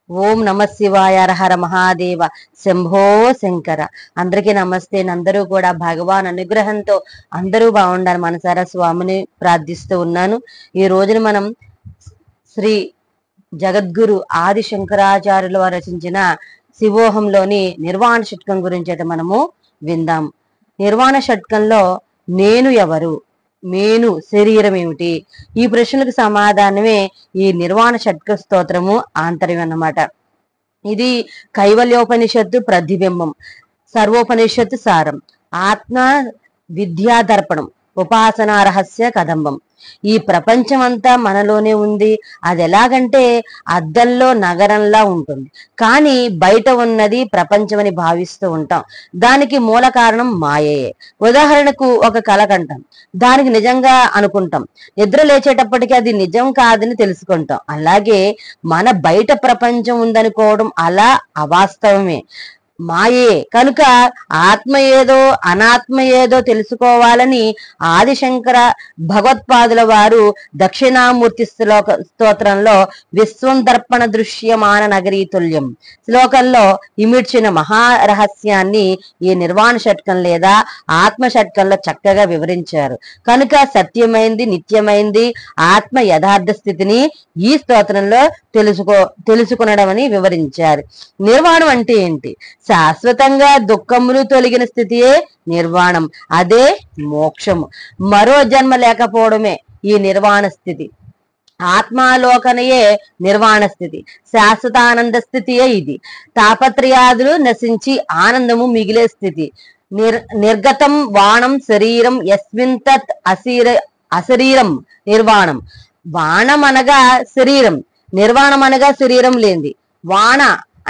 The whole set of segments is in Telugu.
ఓం నమ శివాయ, హర మహాదేవ, శంభో శంకర. అందరికీ నమస్తే. అందరూ కూడా భగవాన్ అనుగ్రహంతో అందరూ బాగుండాలి మనసారా స్వామిని ప్రార్థిస్తూ ఉన్నాను. ఈ రోజున మనం శ్రీ జగద్గురు ఆది శంకరాచార్యుల వారు రచించిన శివోహంలోని నిర్వాణ షట్కం గురించి అయితే మనము విందాం. నిర్వాణ షట్కంలో నేను ఎవరు, నేను శరీరం ఏమిటి, ఈ ప్రశ్నలకు సమాధానమే ఈ నిర్వాణ షట్క స్తోత్రము ఆంతర్యం అన్నమాట. ఇది కైవల్యోపనిషత్తు ప్రతిబింబం, సర్వోపనిషత్తు సారం, ఆత్మ విద్యాదర్పణం, ఉపాసనా రహస్య కదంబం. ఈ ప్రపంచం అంతా మనలోనే ఉంది. అది ఎలాగంటే అద్దంలో నగరంలా ఉంటుంది, కానీ బయట ఉన్నది ప్రపంచం అని భావిస్తూ ఉంటాం. దానికి మూల కారణం మాయయే. ఉదాహరణకు ఒక కల కంటాం, దానికి నిజంగా అనుకుంటాం. నిద్ర లేచేటప్పటికీ అది నిజం కాదని తెలుసుకుంటాం. అలాగే మన బయట ప్రపంచం ఉందనుకోవడం అలా అవాస్తవమే, మాయే. కనుక ఆత్మ ఏదో అనాత్మ ఏదో తెలుసుకోవాలని ఆదిశంకర భగవత్పాదుల వారు దక్షిణామూర్తి స్తోత్రంలో విశ్వం దర్పణ దృశ్యమాన నగరీ తుల్యం శ్లోకంలో ఇమిడ్చిన మహారహస్యాన్ని ఈ నిర్వాణ షట్కం లేదా ఆత్మ షట్కంలో చక్కగా వివరించారు. కనుక సత్యమైంది, నిత్యమైంది ఆత్మ యథార్థ స్థితిని ఈ స్తోత్రంలో తెలుసుకునడం అని వివరించారు. నిర్వాణం అంటే ఏంటి? శాశ్వతంగా దుఃఖములు తొలగిన స్థితియే నిర్వాణం, అదే మోక్షము. మరో జన్మ లేకపోవడమే ఈ నిర్వాణ స్థితి. ఆత్మాలోకనయే నిర్వాణ స్థితి, శాశ్వతానంద స్థితియే ఇది. తాపత్రయాదులు నశించి ఆనందము మిగిలే స్థితి. నిర్గతం వాణం శరీరం యస్మిన్ తత్ అశరీరం నిర్వాణం. వాణం అనగా శరీరం, నిర్వాణం అనగా శరీరం లేనిది. వాణ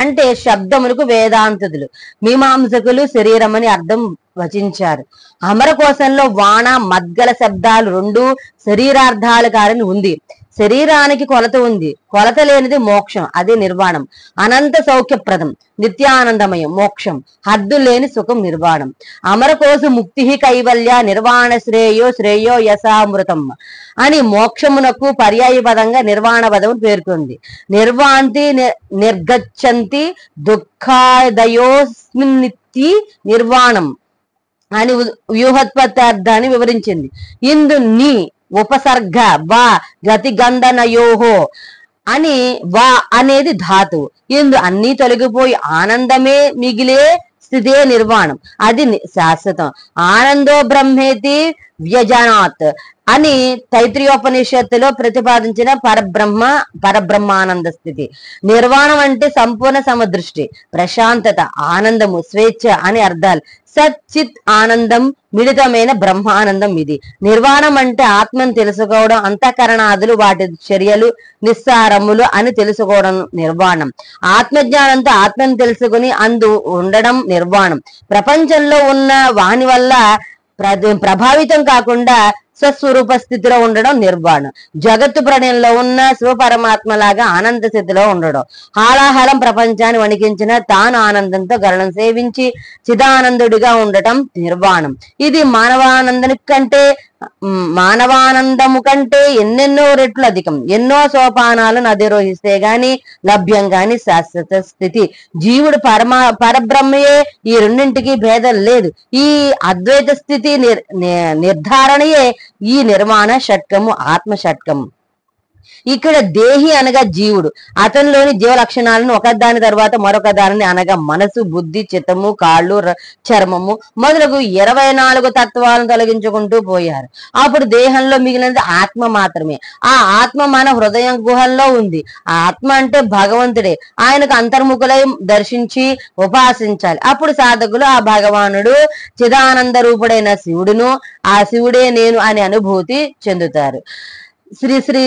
అంటే శబ్దములకు వేదాంతులు, మీమాంసకులు శరీరం అని అర్థం వచించారు. అమరకోశంలో వాణ మద్గల శబ్దాలు రెండు శరీరార్థాలు కారని ఉంది. శరీరానికి కొలత ఉంది, కొలత లేనిది మోక్షం, అదే నిర్వాణం. అనంత సౌఖ్యప్రదం, నిత్యానందమయం మోక్షం, హద్దు లేని సుఖం నిర్వాణం. అమరకోశు ముక్తి కైవల్య నిర్వాణ శ్రేయో శ్రేయో యశామృతం అని మోక్షమునకు పర్యాయ పదంగా నిర్వాణ పదం పేర్కొంది. నిర్వాంతి నిర్గచ్చంతి దుఃఖాదయోస్మిన్నిత్తి నిర్వాణం అని వ్యూహోత్పత్తార్థాన్ని వివరించింది. ఇందు నీ ఉపసర్గ వా గతి గంధనయోహో అని వా అనేది ధాతువు. ఇందు అన్ని తొలగిపోయి ఆనందమే మిగిలే స్థితే నిర్వాణం, అది శాశ్వతం. ఆనందో బ్రహ్మేతి వ్యజనాత్ అని తైత్రీయోపనిషత్తులో ప్రతిపాదించిన పరబ్రహ్మానంద స్థితి. నిర్వాణం అంటే సంపూర్ణ సమదృష్టి, ప్రశాంతత, ఆనందము, స్వేచ్ఛ అని అర్థాలు. సత్ చిత్ ఆనందం, మిళితమైన బ్రహ్మానందం ఇది. నిర్వాణం అంటే ఆత్మను తెలుసుకోవడం, అంతఃకరణాదులు వాటి చర్యలు నిస్సారములు అని తెలుసుకోవడం నిర్వాణం. ఆత్మజ్ఞానంతో ఆత్మను తెలుసుకుని అందు ఉండడం నిర్వాణం. ప్రపంచంలో ఉన్న వాని వల్ల ప్రభావితం కాకుండా స్వస్వరూప స్థితిలో ఉండడం నిర్వాణం. జగత్తు ప్రణయంలో ఉన్న శివపరమాత్మలాగా ఆనంద స్థితిలో ఉండడం. హాలాహలం ప్రపంచాన్ని వణికించిన తాను ఆనందంతో గరణం సేవించి చిదానందుడిగా ఉండటం నిర్వాణం. ఇది మానవానందము కంటే ఎన్నెన్నో రెట్లు అధికం. ఎన్నో సోపానాలను అధిరోహిస్తే గాని లభ్యం గాని శాశ్వత స్థితి. జీవుడు పరబ్రహ్మయే, ఈ రెండింటికి భేదం లేదు. ఈ అద్వైత స్థితి నిర్ధారణయే ఈ నిర్వాణ షట్కము, ఆత్మ షట్కము. ఇక్కడ దేహి అనగా జీవుడు, అతనిలోని జీవ లక్షణాలను ఒకదాని తర్వాత మరొక దానిని అనగా మనసు, బుద్ధి, చిత్తము, కాళ్ళు, చర్మము మొదలగు 24 తత్వాలను తొలగించుకుంటూ పోయారు. అప్పుడు దేహంలో మిగిలినది ఆత్మ మాత్రమే. ఆ ఆత్మ మన హృదయం గుహల్లో ఉంది. ఆ ఆత్మ అంటే భగవంతుడే. ఆయనకు అంతర్ముఖులై దర్శించి ఉపాసించాలి. అప్పుడు సాధకులు ఆ భగవానుడు చిదానంద రూపుడైన శివుడును, ఆ శివుడే నేను అనే అనుభూతి చెందుతారు. శ్రీ శ్రీ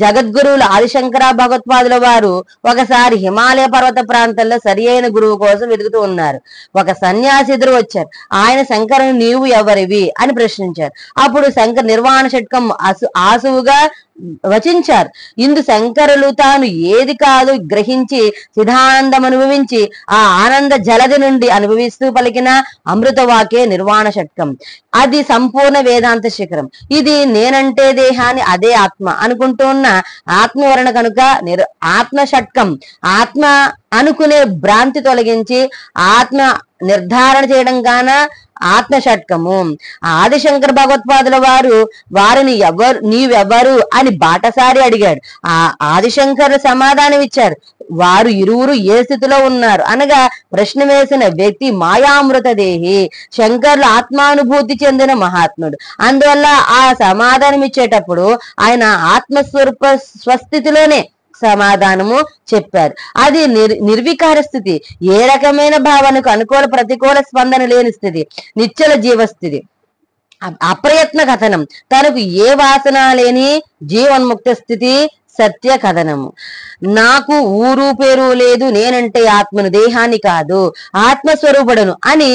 జగద్గురువులు ఆదిశంకర భగవత్పాదుల వారు ఒకసారి హిమాలయ పర్వత ప్రాంతంలో సరి అయిన గురువు కోసం వెతుకుతూ ఉన్నారు. ఒక సన్యాసి ఎదురు వచ్చారు. ఆయన శంకరుని నీవు ఎవరివి అని ప్రశ్నించారు. అప్పుడు శంకర్ నిర్వాణ షట్కం ఆసువుగా వచించారు. ఇందు శంకరులు తాను ఏది కాదు గ్రహించి సిద్ధానందం అనుభవించి ఆ ఆనంద జలది నుండి అనుభవిస్తూ పలికిన అమృతవాకే నిర్వాణ షట్కం. అది సంపూర్ణ వేదాంత శిఖరం. ఇది నేనంటే దేహాన్ని అదే ఆత్మ అనుకుంటున్న ఆత్మవరణ కనుక ఆత్మ షట్కం. ఆత్మ అనుకునే భ్రాంతి తొలగించి ఆత్మ నిర్ధారణ చేయడం గాన ఆత్మ షట్కము. ఆదిశంకర భగవత్పాదుల వారిని నీవెవరు అని బాటసారి అడిగాడు. ఆ ఆదిశంకర్ సమాధానం ఇచ్చారు. వారు ఇరువురు ఏ స్థితిలో ఉన్నారు అనగా ప్రశ్న వేసిన వ్యక్తి మాయామృత దేహి, శంకర్లు ఆత్మానుభూతి చెందిన మహాత్ముడు. అందువల్ల ఆ సమాధానం ఇచ్చేటప్పుడు ఆయన ఆత్మస్వరూప స్వస్థితిలోనే సమాధానము చెప్పారు. అది నిర్వికార స్థితి. ఏ రకమైన భావనకు అనుకూల ప్రతికూల స్పందన లేని స్థితి, నిశ్చల జీవస్థితి. అప్రయత్న కథనం, తనకు ఏ వాసన లేని జీవన్ముక్త స్థితి సత్య కథనము. నాకు ఊరు పేరు లేదు, నేనంటే ఆత్మను దేహాన్ని కాదు ఆత్మస్వరూపుడను అని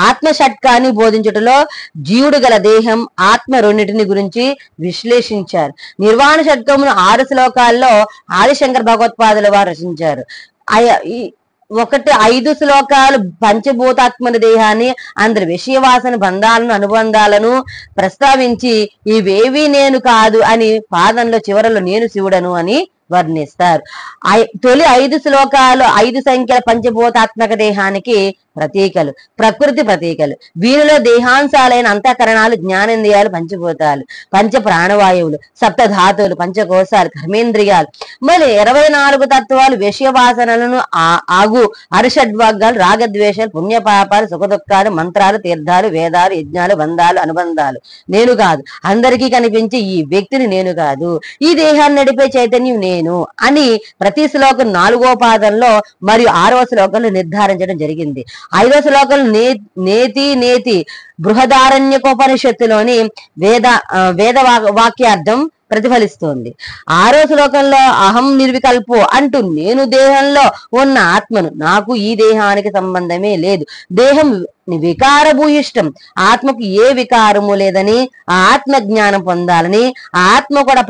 ఆత్మ షట్కాన్ని బోధించటంలో జీవుడు గల దేహం ఆత్మ రెండింటిని గురించి విశ్లేషించారు. నిర్వాణ షట్కమును 6 శ్లోకాల్లో ఆదిశంకర భగవత్పాదుల వారు రచించారు. 5 శ్లోకాలు పంచభూతాత్మన దేహాన్ని, అందరి విషయవాసన బంధాలను అనుబంధాలను ప్రస్తావించి ఇవేవి నేను కాదు అని పాదంలో చివరలో నేను శివుడను అని వర్ణిస్తారు. తొలి 5 శ్లోకాలు 5 సంఖ్యల పంచభూతాత్మక దేహానికి ప్రతీకలు, ప్రకృతి ప్రతీకలు. వీరిలో దేహాంశాలైన అంతఃకరణాలు, జ్ఞానేంద్రియాలు, పంచభూతాలు, పంచ ప్రాణవాయువులు, సప్తధాతువులు, పంచకోశాలు, కర్మేంద్రియాలు, మళ్ళీ 24 తత్వాలు, విషయవాసనలను ఆగు అరిషడ్వర్గాలు, రాగద్వేషాలు, పుణ్యపాపాలు, సుఖదుఖాలు, మంత్రాలు, తీర్థాలు, వేదాలు, యజ్ఞాలు, బంధాలు, అనుబంధాలు. నేను కాదు, అందరికీ కనిపించే ఈ వ్యక్తిని నేను కాదు, ఈ దేహాన్ని నడిపే చైతన్యం నేను అని ప్రతి శ్లోకం 4వ పాదంలో మరియు 6వ శ్లోకంలో నిర్ధారించడం జరిగింది. 5వ శ్లోకంలో నేతి బృహదారణ్యకోపనిషత్తులోని వేద వాక్యార్థం ప్రతిఫలిస్తోంది. 6వ శ్లోకంలో అహం నిర్వికల్పో అంటూ నేను దేహంలో ఉన్న ఆత్మను, నాకు ఈ దేహానికి సంబంధమే లేదు, దేహం వికారభూయిష్టం, ఆత్మకు ఏ వికారము లేదని ఆత్మ జ్ఞానం పొందాలని, ఆత్మ కూడా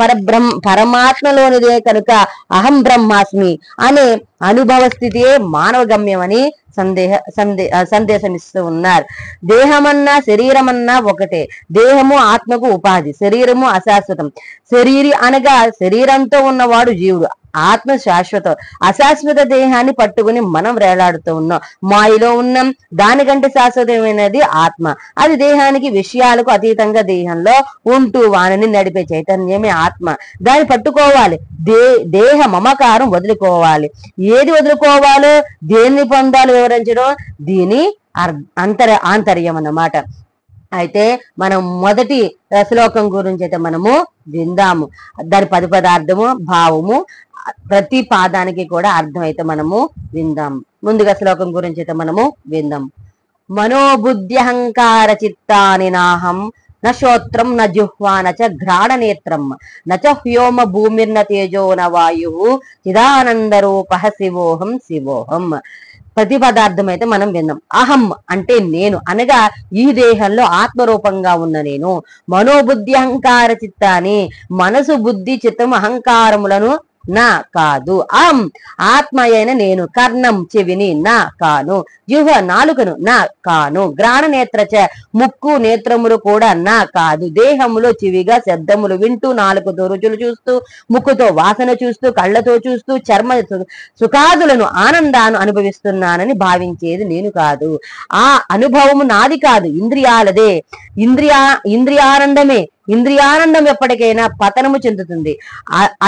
పరమాత్మలోనిదే కనుక అహం బ్రహ్మాస్మి అనే అనుభవ స్థితియే మానవ గమ్యమని సందేశం ఇస్తూ ఉన్నారు. దేహమన్నా శరీరమన్నా ఒకటే, దేహము ఆత్మకు ఉపాధి, శరీరము అశాశ్వతం. శరీరి అనగా శరీరంతో ఉన్నవాడు జీవుడు, ఆత్మ శాశ్వతం. అశాశ్వత దేహాన్ని పట్టుకుని మనం వేలాడుతూ ఉన్నాం, మాయలో ఉన్నాం. దానికంటే శాశ్వతమైనది ఆత్మ. అది దేహానికి విషయాలకు అతీతంగా దేహంలో ఉంటూ వానిని నడిపే చైతన్యమే ఆత్మ. దాన్ని పట్టుకోవాలి, దేహ మమకారం వదులుకోవాలి. ఏది వదులుకోవాలో, దేన్ని పొందాలో వివరించడం దీని ఆంతర్యం అన్నమాట. అయితే మనం మొదటి శ్లోకం గురించి అయితే మనము విందాము. దాని పదార్థము, భావము, ప్రతి పాదానికి కూడా అర్థం అయితే మనము విందాం. ముందుగా శ్లోకం గురించి అయితే మనము విందాం. మనోబుద్ధ్యహంకార చిత్తాని నాహం నోత్రం న జుహ్వా నచ ఘ్రాణ నేత్రం నచ హ్యోమ భూమిర్న తేజో న వాయు చిదానందరూప శివోహం శివోహం. ప్రతి పదార్థం అయితే మనం విన్నాం. అహం అంటే నేను అనగా ఈ దేహంలో ఆత్మరూపంగా ఉన్న నేను. మనోబుద్ధి అహంకార చిత్తాని, మనసు బుద్ధి చిత్తము అహంకారములను నా కాదు. అహం ఆత్మ అయిన నేను. కర్ణం చెవిని నా కాను. జిహ్వ నాలుకను నా కాను. గ్రాణ నేత్రచ ముక్కు నేత్రములు కూడా నా కాదు. దేహములో చెవిగా శబ్దములు వింటూ, నాలుకతో రుచులు చూస్తూ, ముక్కుతో వాసన చూస్తూ, కళ్ళతో చూస్తూ, చర్మ సుఖాదులను ఆనందాన్ని అనుభవిస్తున్నానని భావించేది నేను కాదు. ఆ అనుభవము నాది కాదు, ఇంద్రియాలదే. ఇంద్రియానందమే. ఇంద్రియానందం ఎప్పటికైనా పతనము చెందుతుంది.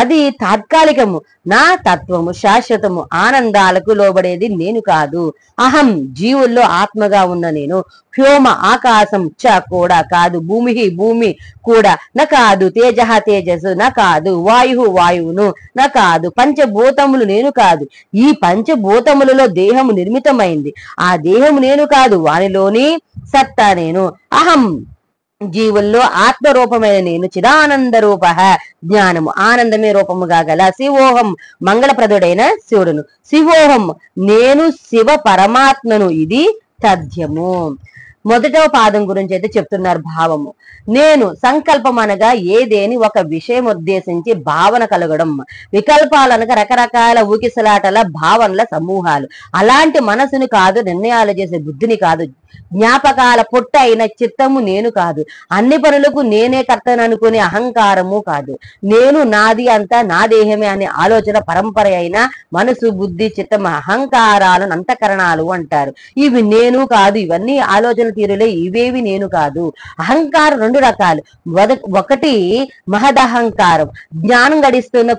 అది తాత్కాలికము. నా తత్వము శాశ్వతము. ఆనందాలకు లోబడేది నేను కాదు. అహం జీవుల్లో ఆత్మగా ఉన్న నేను. హ్యోమ ఆకాశం చ కూడా కాదు. భూమి కూడా నా కాదు. తేజ తేజస్సు నా కాదు. వాయువును నా కాదు. పంచభూతములు నేను కాదు. ఈ పంచభూతములలో దేహము నిర్మితమైంది. ఆ దేహము నేను కాదు, వానిలోని సత్తా నేను. అహం జీవుల్లో ఆత్మరూపమైన నేను. చిదానంద రూప జ్ఞానము ఆనందమే రూపముగా గల శివోహం మంగళప్రదుడైన శివుడును. శివోహం నేను శివ పరమాత్మను. ఇది తథ్యము. మొదటో పాదం గురించి అయితే చెప్తున్నారు భావము. నేను సంకల్పం అనగా ఏదేని ఒక విషయం ఉద్దేశించి భావన కలగడం. వికల్పాలనగా రకరకాల ఊకిసలాటల భావనల సమూహాలు. అలాంటి మనసుని కాదు, నిర్ణయాలు చేసే బుద్ధిని కాదు, జ్ఞాపకాల పొట్ట అయిన చిత్తము నేను కాదు, అన్ని పనులకు నేనే కర్తననుకునే అహంకారము కాదు, నేను నాది అంతా నా దేహమే అనే ఆలోచన పరంపర అయిన మనసు, బుద్ధి, చిత్తం, అహంకారాలను అంతఃకరణాలు అంటారు. ఇవి నేను కాదు, ఇవన్నీ ఆలోచన తీరులే, ఇవేవి నేను కాదు. అహంకారం రెండు రకాలు. ఒకటి మహదహంకారం, జ్ఞానం గడిస్తున్న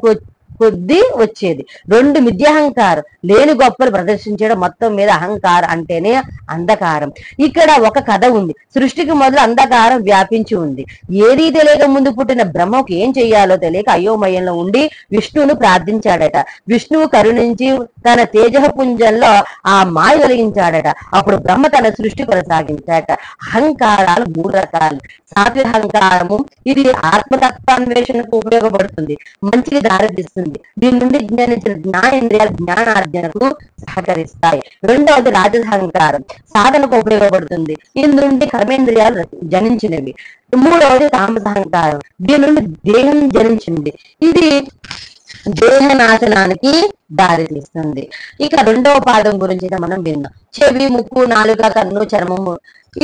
కొద్ది వచ్చేది. రెండు మిథ్యాహంకారం, లేని గొప్పలు ప్రదర్శించడం. మొత్తం మీద అహంకారం అంటేనే అంధకారం. ఇక్కడ ఒక కథ ఉంది. సృష్టికి మొదలు అంధకారం వ్యాపించి ఉంది. ఏదీ తెలియక ముందు పుట్టిన బ్రహ్మకు ఏం చెయ్యాలో తెలియక అయోమయంలో ఉండి విష్ణువును ప్రార్థించాడట. విష్ణువు కరుణించి తన తేజపుంజంలో ఆ మాయ కలిగించాడట. అప్పుడు బ్రహ్మ తన సృష్టి కొనసాగించాడట. అహంకారాలు మూడు రకాలు. సాత్విక అహంకారము, ఇది ఆత్మతత్వాన్వేషణకు ఉపయోగపడుతుంది, మంచికి దారితీస్తుంది. దీని నుండి జ్ఞానించిన జ్ఞానేంద్రియాలు జ్ఞానార్జనకు సహకరిస్తాయి. రెండవది రాజసహంకారం, సాధనకు ఉపయోగపడుతుంది. దీని నుండి కర్మేంద్రియాలు జనించినవి. మూడవది తామసహంకారం, దీని నుండి దేహం జనించింది. ఇది దేహ నాశనానికి దారి తీస్తుంది. ఇక రెండవ పాదం గురించి మనం విన్నాం. చెవి, ముక్కు, నాలుక, కన్ను, చర్మము,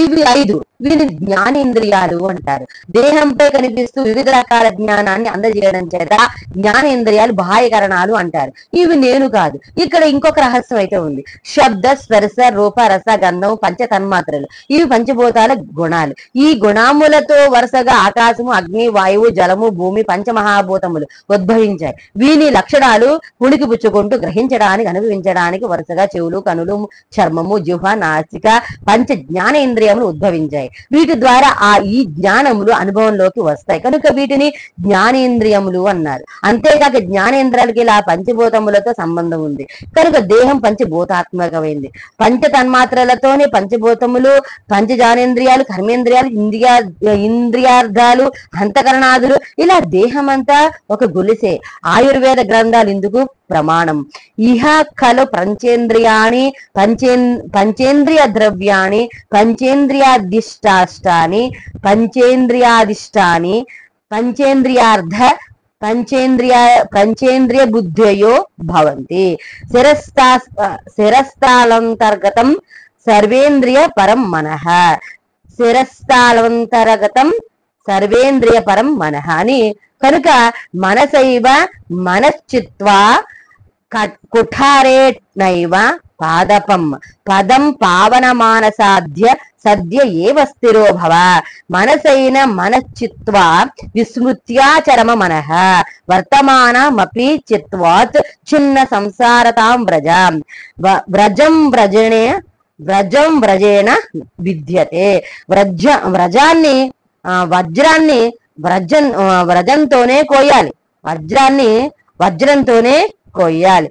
ఇవి 5. వీని జ్ఞానేంద్రియాలు అంటారు. దేహంపై కనిపిస్తూ వివిధ రకాల జ్ఞానాన్ని అందజేయడం చేత జ్ఞానేంద్రియాలు బాహ్యకరణాలు అంటారు. ఇవి నేను కాదు. ఇక్కడ ఇంకొక రహస్యం అయితే ఉంది. శబ్ద, స్పర్శ, రూప, రస, గంధం పంచ తన్మాత్రలు. ఇవి పంచభూతాల గుణాలు. ఈ గుణాములతో వరుసగా ఆకాశము, అగ్ని, వాయువు, జలము, భూమి పంచమహాభూతములు ఉద్భవించాయి. వీని లక్షణాలు పుణికి పుచ్చుకుంటూ గ్రహించడానికి, అనుభవించడానికి వరుసగా చెవులు, కనులు, చర్మము, జిహ్వ, నాసిక పంచ జ్ఞానేంద్రియములు ఉద్భవించాయి. వీటి ద్వారా ఈ జ్ఞానములు అనుభవంలోకి వస్తాయి కనుక వీటిని జ్ఞానేంద్రియములు అన్నారు. అంతేకాక జ్ఞానేంద్రియాలకి ఇలా పంచభూతములతో సంబంధం ఉంది కనుక దేహం పంచభూతాత్మకమైంది. పంచ తన్మాత్రలతోనే పంచభూతములు, పంచ జ్ఞానేంద్రియాలు, కర్మేంద్రియాలు, ఇంద్రియార్థాలు, అంతఃకరణాదులు, ఇలా దేహం అంతా ఒక గొలిసే. ఆయుర్వేద గ్రంథాలు ఇందుకు ప్రమాణం. ఇహ ఖలు పంచేంద్రియాణి పంచేంద్రియ ద్రవ్యాణి పంచేంద్రియాధిష్టాని పంచేంద్రియాధిష్టాని పంచేంద్రియార్థ పంచేంద్రియ బుద్ధయో భవంతి. శిరస్థాలంతర్గతం సర్వేంద్రియ పరం మనః. శిరస్థాలంతర్గతం సర్వేంద్రియ పరం మనః అని కనుక మనసైవ మనశ్చిత్వా కుఠారేణైవ పాదపం పదం పావనమానసాధ్య సద్య ఏవ స్థిరో భవ. మనసైన మనశ్చిత్వా విస్మృత్యాచరమ మనః వర్తమానమపి చిత్వాత్ చిన్న సంసారతాం వ్రజం వ్రజేణ విద్యతే. వ్రజాన్ని వజ్రాన్ని వ్రజంతోనే కోయాలి, వజ్రాన్ని వజ్రంతోనే కొయ్యాలి.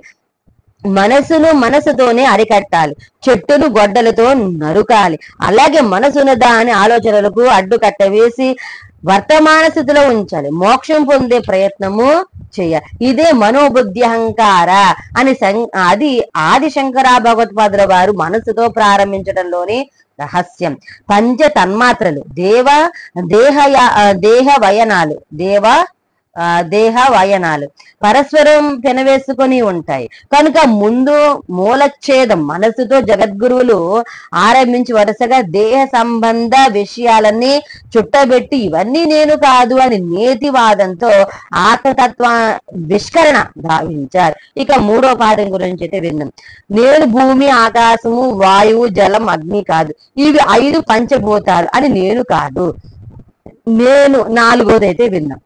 మనసుతోనే అరికట్టాలి, చెట్టును గొడ్డలతో నరుకాలి. అలాగే మనసును దాని ఆలోచనలకు అడ్డుకట్ట వేసి వర్తమాన స్థితిలో ఉంచాలి. మోక్షం పొందే ప్రయత్నము చేయాలి. ఇదే మనోబుద్ధి అహంకార అని అది ఆది శంకర భగవత్పాదుల వారు మనసుతో ప్రారంభించడంలోని రహస్యం. పంచ తన్మాత్రలు దేహ వయనాలు పరస్పరం పెనవేసుకొని ఉంటాయి కనుక ముందు మూలచ్ఛేదం మనసుతో జగద్గురువులు ఆరంభించి వరుసగా దేహ సంబంధ విషయాలన్నీ చుట్టబెట్టి ఇవన్నీ నేను కాదు అని నేతివాదంతో ఆత్మతత్వ విష్కరణ భావించారు. ఇక మూడో పాఠం గురించి అయితే విన్నాం. నేను భూమి, ఆకాశము, వాయువు, జలం, అగ్ని కాదు, ఇవి 5 పంచభూతాలు అని నేను కాదు. నేను నాలుగోదైతే విన్నాం.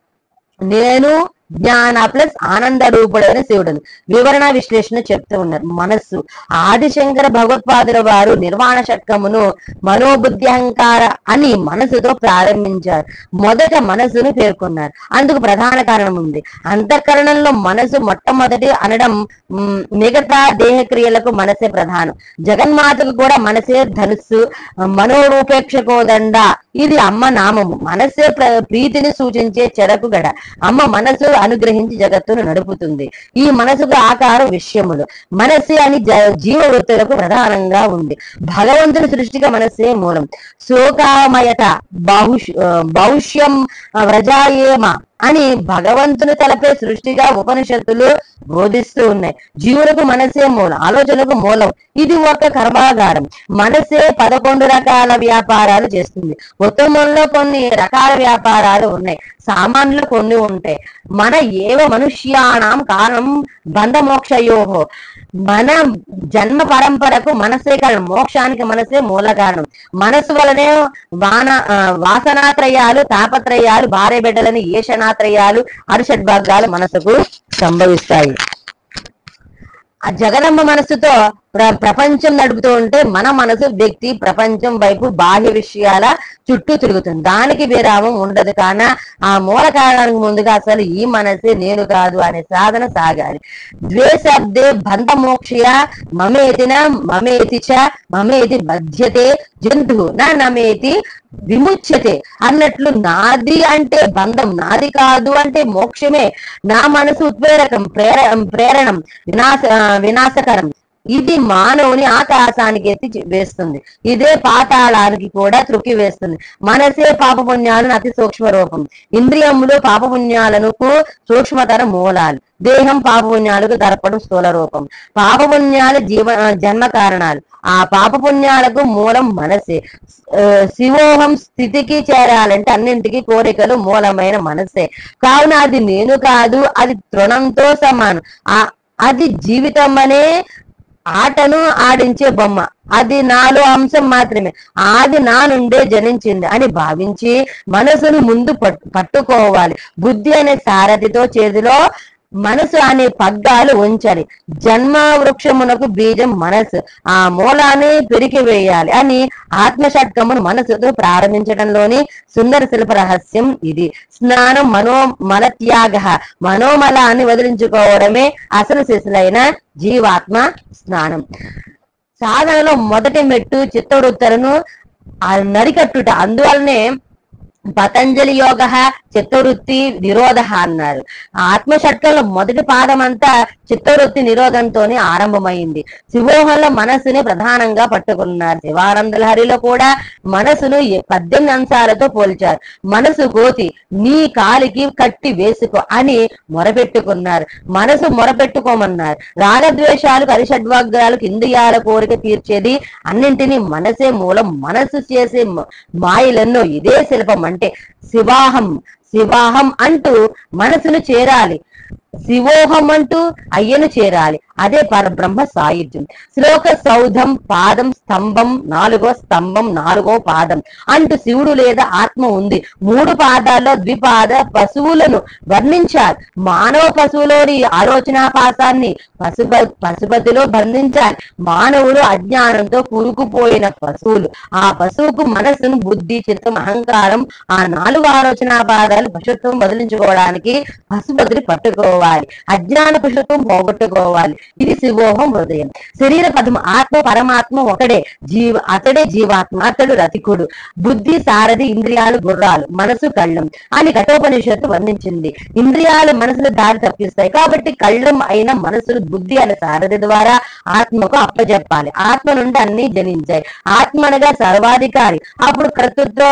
నేను జ్ఞాన ప్లస్ ఆనంద రూపుడైన శివుడని వివరణ విశ్లేషణ చెప్తూ ఉన్నారు. మనస్సు ఆదిశంకర భగవత్పాదుల వారు నిర్వాణ షట్కమును మనోబుద్ధి అహంకార అని మనసుతో ప్రారంభించారు. మొదట మనసును పేర్కొన్నారు. అందుకు ప్రధాన కారణం ఉంది. అంతఃకరణంలో మనసు మొట్టమొదటి అనడం మిగతా దేహక్రియలకు మనసే ప్రధానం. జగన్మాతకు కూడా మనసే ధనుస్సు, మనోరూపేక్షకోదండ ఇది అమ్మ నామము. మనసే ప్రీతిని సూచించే చెరకు గడ. అమ్మ మనసు అనుగ్రహించి జగత్తును నడుపుతుంది. ఈ మనసుకు ఆకారం విషయములు. మనస్సే అని జీవవృత్తులకు ప్రధానంగా ఉంది. భగవంతుని సృష్టిగా మనస్సే మూలం. శోకామయత భవిష్యం వ్రజాయేమ అని భగవంతుని తలపే సృష్టిగా ఉపనిషత్తులు బోధిస్తూ ఉన్నాయి. జీవులకు మనసే మూలం, ఆలోచనకు మూలం. ఇది ఒక కర్మాగారం. మనసే 11 రకాల వ్యాపారాలు చేస్తుంది. ఉత్తమంలో కొన్ని రకాల వ్యాపారాలు ఉన్నాయి, సామాన్యులు కొన్ని ఉంటాయి. మన ఏవ మనుష్యానాం కారణం బంధమోక్షయోహో. మన జన్మ పరంపరకు మనసే కారణం, మోక్షానికి మనసే మూల కారణం. మనసు వలనే వాసనాత్రయాలు, తాపత్రయాలు, భార్య బిడ్డలని ఏషణాత్రయాలు, అరిషడ్భాగాలు మనసుకు సంభవిస్తాయి. ఆ జగదమ్మ మనసుతో ప్రపంచం నడుపుతూ ఉంటే మన మనసు వ్యక్తి ప్రపంచం వైపు బాహ్య విషయాల చుట్టూ తిరుగుతుంది. దానికి విరామం ఉండదు. కానీ ఆ మూల కారణానికి ముందుగా అసలు ఈ మనసే నేను కాదు అనే సాధన సాగాలి. ద్వేషబ్దే బంధమోక్షయ మమేతిన మమేతి చ మమేతి బధ్యతే జంతు నమేతి విముచ్యతే అన్నట్లు నాది అంటే బంధం, నాది కాదు అంటే మోక్షమే. నా మనసు ఉత్ప్రేరకం, ప్రేరణం, వినాశకరం. ఇది మానవుని ఆకాశానికి ఎత్తి వేస్తుంది. ఇదే పాతాళానికి కూడా త్రుక్కి వేస్తుంది. మనసే పాపపుణ్యాలను అతి సూక్ష్మ రూపం. ఇంద్రియములు పాపపుణ్యాలను సూక్ష్మతర మూలాలు. దేహం పాపపుణ్యాలకు దర్పణం స్థూల రూపం. పాపపుణ్యాలు జన్మ కారణాలు. ఆ పాపపుణ్యాలకు మూలం మనసే. శివోహం స్థితికి చేరాలంటే అన్నింటికి కోరికలు మూలమైన మనసే. కావున అది నేను కాదు, అది తృణంతో సమానం. అది జీవితం అనే ఆటను ఆడించే బొమ్మ. అది నాలో అంశం మాత్రమే, అది నా నుండే జనించింది అని భావించి మనసును ముందు పట్టుకోవాలి. బుద్ధి అనే సారథితో చేతిలో మనసు అనే పగ్గాలు ఉంచాలి. జన్మ వృక్షమునకు బీజం మనసు, ఆ మూలాన్ని పెరికి వేయాలి అని ఆత్మషట్కమును మనసుతో ప్రారంభించడంలోని సుందర శిల్ప రహస్యం ఇది. స్నానం మనోమలత్యాగ, మనోమలాన్ని వదిలించుకోవడమే అసలు శిశులైన జీవాత్మ స్నానం. సాధనలో మొదటి మెట్టు చిత్తవృత్తులను నరికట్టుట. అందువల్లనే పతంజలి యోగ చిత్తవృత్తి నిరోధ అన్నారు. ఆత్మషట్కంలో మొదటి పాదం అంతా చిత్తవృత్తి నిరోధంతోనే ఆరంభమైంది. శివోహంలో మనసుని ప్రధానంగా పట్టుకున్నారు. శివానంద లహరిలో కూడా మనసును 18 అంశాలతో పోల్చారు. మనసు కోతి, నీ కాలికి కట్టి వేసుకో అని మొరపెట్టుకున్నారు. మనసు మొరపెట్టుకోమన్నారు. రాగద్వేషాలకు, అరిషడ్వర్గాలకు, ఇంద్రియాల కోరిక తీర్చేది అన్నింటినీ మనసే మూలం. మనసు చేసే మాయలెన్నో. ఇదే శిల్పం అంటే శివాహం అంటూ మనసును చేరాలి, శివోహం అంటూ అయ్యను చేరాలి. అదే పరబ్రహ్మ సాయుధ్యం. శ్లోక సౌధం పాదం స్తంభం, 4వ స్తంభం 4వ పాదం అంటూ శివుడు లేదా ఆత్మ ఉంది. 3 పాదాల్లో ద్విపాద పశువులను వర్ణించారు. మానవ పశువులోని ఆలోచనా పాశాన్ని పశుపతిలో బంధించాలి. మానవుడు అజ్ఞానంతో కూరుకుపోయిన పశువులు. ఆ పశువుకు మనసును, బుద్ధి, చిత్తం, అహంకారం, ఆ 4 ఆలోచనా పాదాలు పశుత్వం వదిలించుకోవడానికి పశుపతిని పట్టుకోవాలి. అజ్ఞాన పశుత్వం పోగొట్టుకోవాలి. ఇది శివోహం హృదయం. శరీర పదము ఆత్మ పరమాత్మ ఒకడే. అతడే జీవాత్మ, అతడు రతికుడు. బుద్ధి సారథి, ఇంద్రియాలు గుర్రాలు, మనసు కళ్ళం అని కఠోపనిషత్తు వర్ణించింది. ఇంద్రియాలు మనసును దారి తప్పిస్తాయి కాబట్టి కళ్ళం అయిన మనసును బుద్ధి అనే సారథి ద్వారా ఆత్మకు అప్పచెప్పాలి. ఆత్మ నుండి అన్ని జనించాయి. ఆత్మ అనగా సర్వాధికారి. అప్పుడు కర్తృత్వ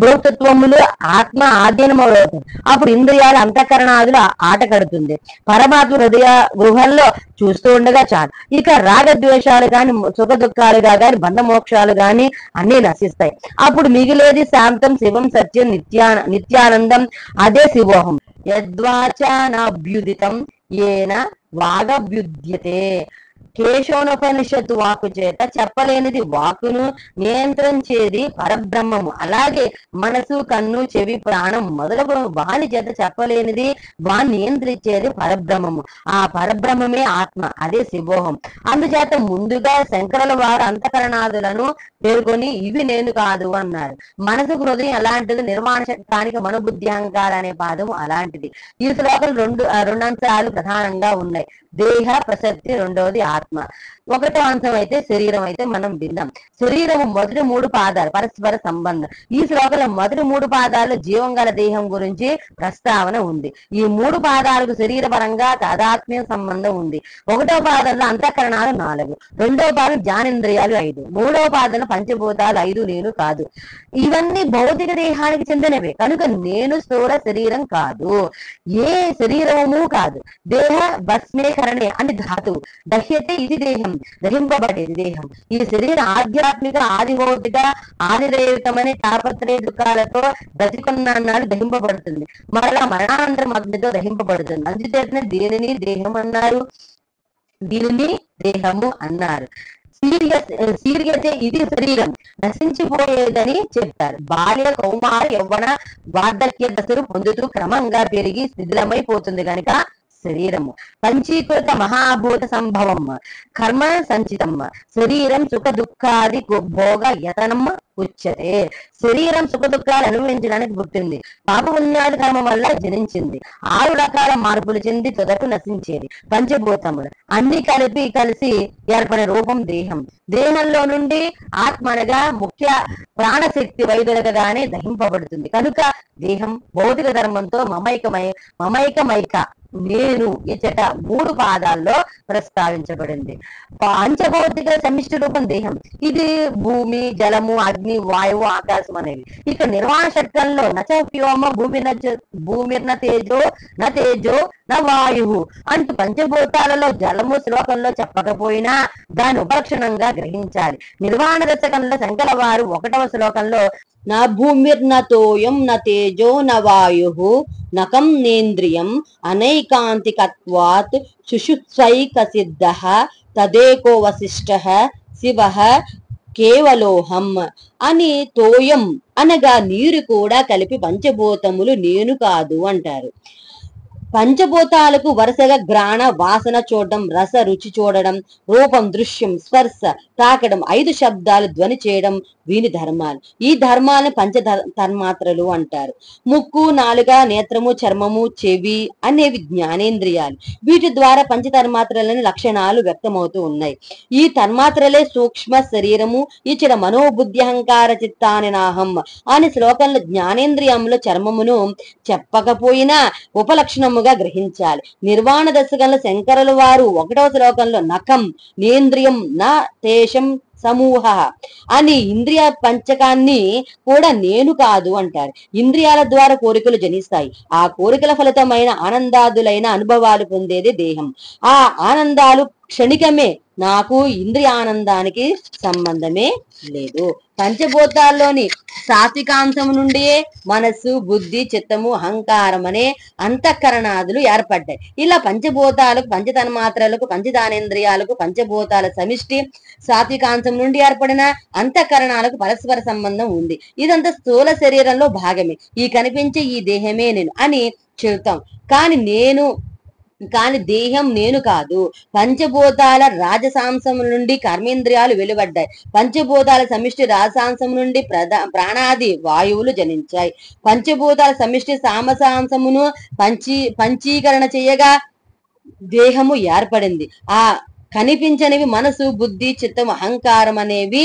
భోక్తృత్వములు ఆత్మ ఆధీనమవుతుంది. అప్పుడు ఇంద్రియాలు అంతఃకరణాదులు ఆట కడుతుంది. పరమాత్మ హృదయ గృహంలో చూస్తూ ఉండగా చాలు. ఇక రాగద్వేషాలు గాని, సుఖ దుఃఖాలుగా గాని, బంధమోక్షాలు గాని అన్ని నశిస్తాయి. అప్పుడు మిగిలేది శాంతం, శివం, సత్యం, నిత్యానందం. అదే శివోహం. యద్వాచానాభ్యుదితం ఏన వాగభ్యుద్యతే. కేశోనోపనిషత్తు వాక్కు చేత చెప్పలేనిది వాక్కును నియంత్రించేది పరబ్రహ్మము. అలాగే మనసు, కన్ను, చెవి, ప్రాణం మొదలగు వాని చేత చెప్పలేనిది వాని నియంత్రించేది పరబ్రహ్మము. ఆ పరబ్రహ్మమే ఆత్మ, అదే శివోహం. అందుచేత ముందుగా శంకరుల వారు అంతఃకరణాదులను పేర్కొని ఇవి నేను కాదు అన్నారు. మనసుకు హృదయం అలాంటిది. నిర్మాణ శక్తానికి మనోబుద్ధి అహంకారం అనే పాదము అలాంటిది. ఈ శ్లోకం రెండు అంశాలు ప్రధానంగా ఉన్నాయి. దేహ ప్రసక్తి, రెండవది ఆత్మ. ఒకటో అంశం అయితే శరీరం అయితే మనం విందాం. శరీరము మొదటి 3 పాదాలు పరస్పర సంబంధం. ఈ శ్లోకంలో మొదటి 3 పాదాలు జీవం గల దేహం గురించి ప్రస్తావన ఉంది. ఈ 3 పాదాలకు శరీర పరంగా తాదాత్మ్య సంబంధం ఉంది. ఒకటో పాదంలో అంతఃకరణాలు 4, రెండో పాదం జ్ఞానేంద్రియాలు 5, మూడో పాదంలో పంచభూతాలు 5 నేను కాదు. ఇవన్నీ భౌతిక దేహానికి చెందినవే కనుక నేను స్థూల శరీరం కాదు, ఏ శరీరము కాదు. దేహ భస్మీకరణే అని ధాతువు. దహ్యతే ఇది దేహం, దహింపబడేది దేహం. ఈ శరీరం ఆధ్యాత్మిక ఆది భౌతిక ఆదిదైవికమనే తాపత్రయ దుఃఖాలతో బ్రతికున్నాడు దహింపబడుతుంది, మరలా మరణానంతరం అగ్నితో దహింపబడుతుంది. అందుచేతనే దీనిని దేహం అన్నారు, దీనిని దేహము అన్నారు. సీరియతే ఇది శరీరం నశించిపోయేదని చెప్తారు. బాల్య కౌమార యవ్వన వార్ధక్య దశలు పొందుతూ క్రమంగా పెరిగి శిథిలమైపోతుంది కనుక శరీరము. పంచీకృత మహాభూత సంభవం కర్మ సంచితం శరీరం సుఖ దుఃఖాది భోగ యతనం ఉచ్యతే. శరీరం సుఖ దుఃఖాలు అనుభవించడానికి పుట్టింది, పాప పుణ్యాది కర్మ వల్ల జనించింది, 6 రకాల మార్పులు చెంది తొదకు నశించేది. పంచభూతములు అన్ని కలిసి ఏర్పడే రూపం దేహం. దేహంలో నుండి ఆత్మనగా ముఖ్య ప్రాణశక్తి వైదొలగగానే దహింపబడుతుంది కనుక దేహం భౌతిక ధర్మంతో మమైకమైక నేను ఇచ్చట 3 పాదాల్లో ప్రస్తావించబడింది. పంచభౌతిక సమిష్టి రూపం దేహం. ఇది భూమి, జలము, అగ్ని, వాయువు, ఆకాశం అనేవి. ఇక నిర్వాణ శక్తంలో నచ వ్యోమ భూమిర్న తేజో న వాయువు అంటూ పంచభూతాలలో జలము శ్లోకంలో చెప్పకపోయినా దాని ఉపలక్షణంగా గ్రహించాలి. నిర్వాణ దశకంలో శంకర వారు 1వ శ్లోకంలో నా భూమిర్న తోయం న తేజో న వాయు నకం నేంద్రియం అనైకాంతికత్వాత్ సుషుప్సైక సిద్ధ తదేకో వశిష్ట శివ కేవలోహం అని తోయం అనగా నీరు కూడా కలిపి పంచభూతములు నేను కాదు అంటారు. పంచభూతాలకు వరుసగా గ్రాణ వాసన చూడడం, రస రుచి చూడడం, రూపం దృశ్యం స్పర్శ తాకడం, 5 శబ్దాలు ధ్వని చేయడం వీని ధర్మాలు. ఈ ధర్మాలను పంచ తన్మాత్రలు అంటారు. ముక్కు, నాలుక, నేత్రము, చర్మము, చెవి అనేవి జ్ఞానేంద్రియాలు. వీటి ద్వారా పంచ తన్మాత్రలని లక్షణాలు వ్యక్తమవుతూ ఉన్నాయి. ఈ తన్మాత్రలే సూక్ష్మ శరీరము. ఇచ్చిన మనోబుద్ధి అహంకార చిత్తాని నాహం అని శ్లోకంలో జ్ఞానేంద్రియంలో చర్మమును చెప్పకపోయినా ఉపలక్షణము గ్రహించాలి. నిర్వాణ దశకంలో శంకరుల వారు 1వ శ్లోకంలో నఖం నేంద్రియం నా తేషం సమూహ అని ఇంద్రియ పంచకాన్ని కూడా నేను కాదు అంటారు. ఇంద్రియాల ద్వారా కోరికలు జనిస్తాయి. ఆ కోరికల ఫలితమైన ఆనందాదులైన అనుభవాలు పొందేది దేహం. ఆ ఆనందాలు క్షణికమే, నాకు ఇంద్రియానందానికి సంబంధమే లేదు. పంచభూతాల్లోని సాత్వికాంశం నుండి మనస్సు, బుద్ధి, చిత్తము, అహంకారం అనే అంతఃకరణాదులు ఏర్పడ్డాయి. ఇలా పంచభూతాలకు, పంచతన్మాత్రలకు, పంచదానేంద్రియాలకు పంచభూతాల సమిష్టి సాత్వికాంశం నుండి ఏర్పడిన అంతఃకరణాలకు పరస్పర సంబంధం ఉంది. ఇదంతా స్థూల శరీరంలో భాగమే. ఈ కనిపించే ఈ దేహమే నేను అని చెబుతాం. కానీ దేహం నేను కాదు. పంచభూతాల రాజసాంశం నుండి కర్మేంద్రియాలు వెలువడ్డాయి. పంచభూతాల సమిష్టి రాజసాంశం నుండి ప్రాణాది వాయువులు జనించాయి. పంచభూతాల సమిష్టి సామసాంశమును పంచీకరణ చేయగా దేహము ఏర్పడింది. ఆ కనిపించనివి మనసు, బుద్ధి, చిత్తం, అహంకారం అనేవి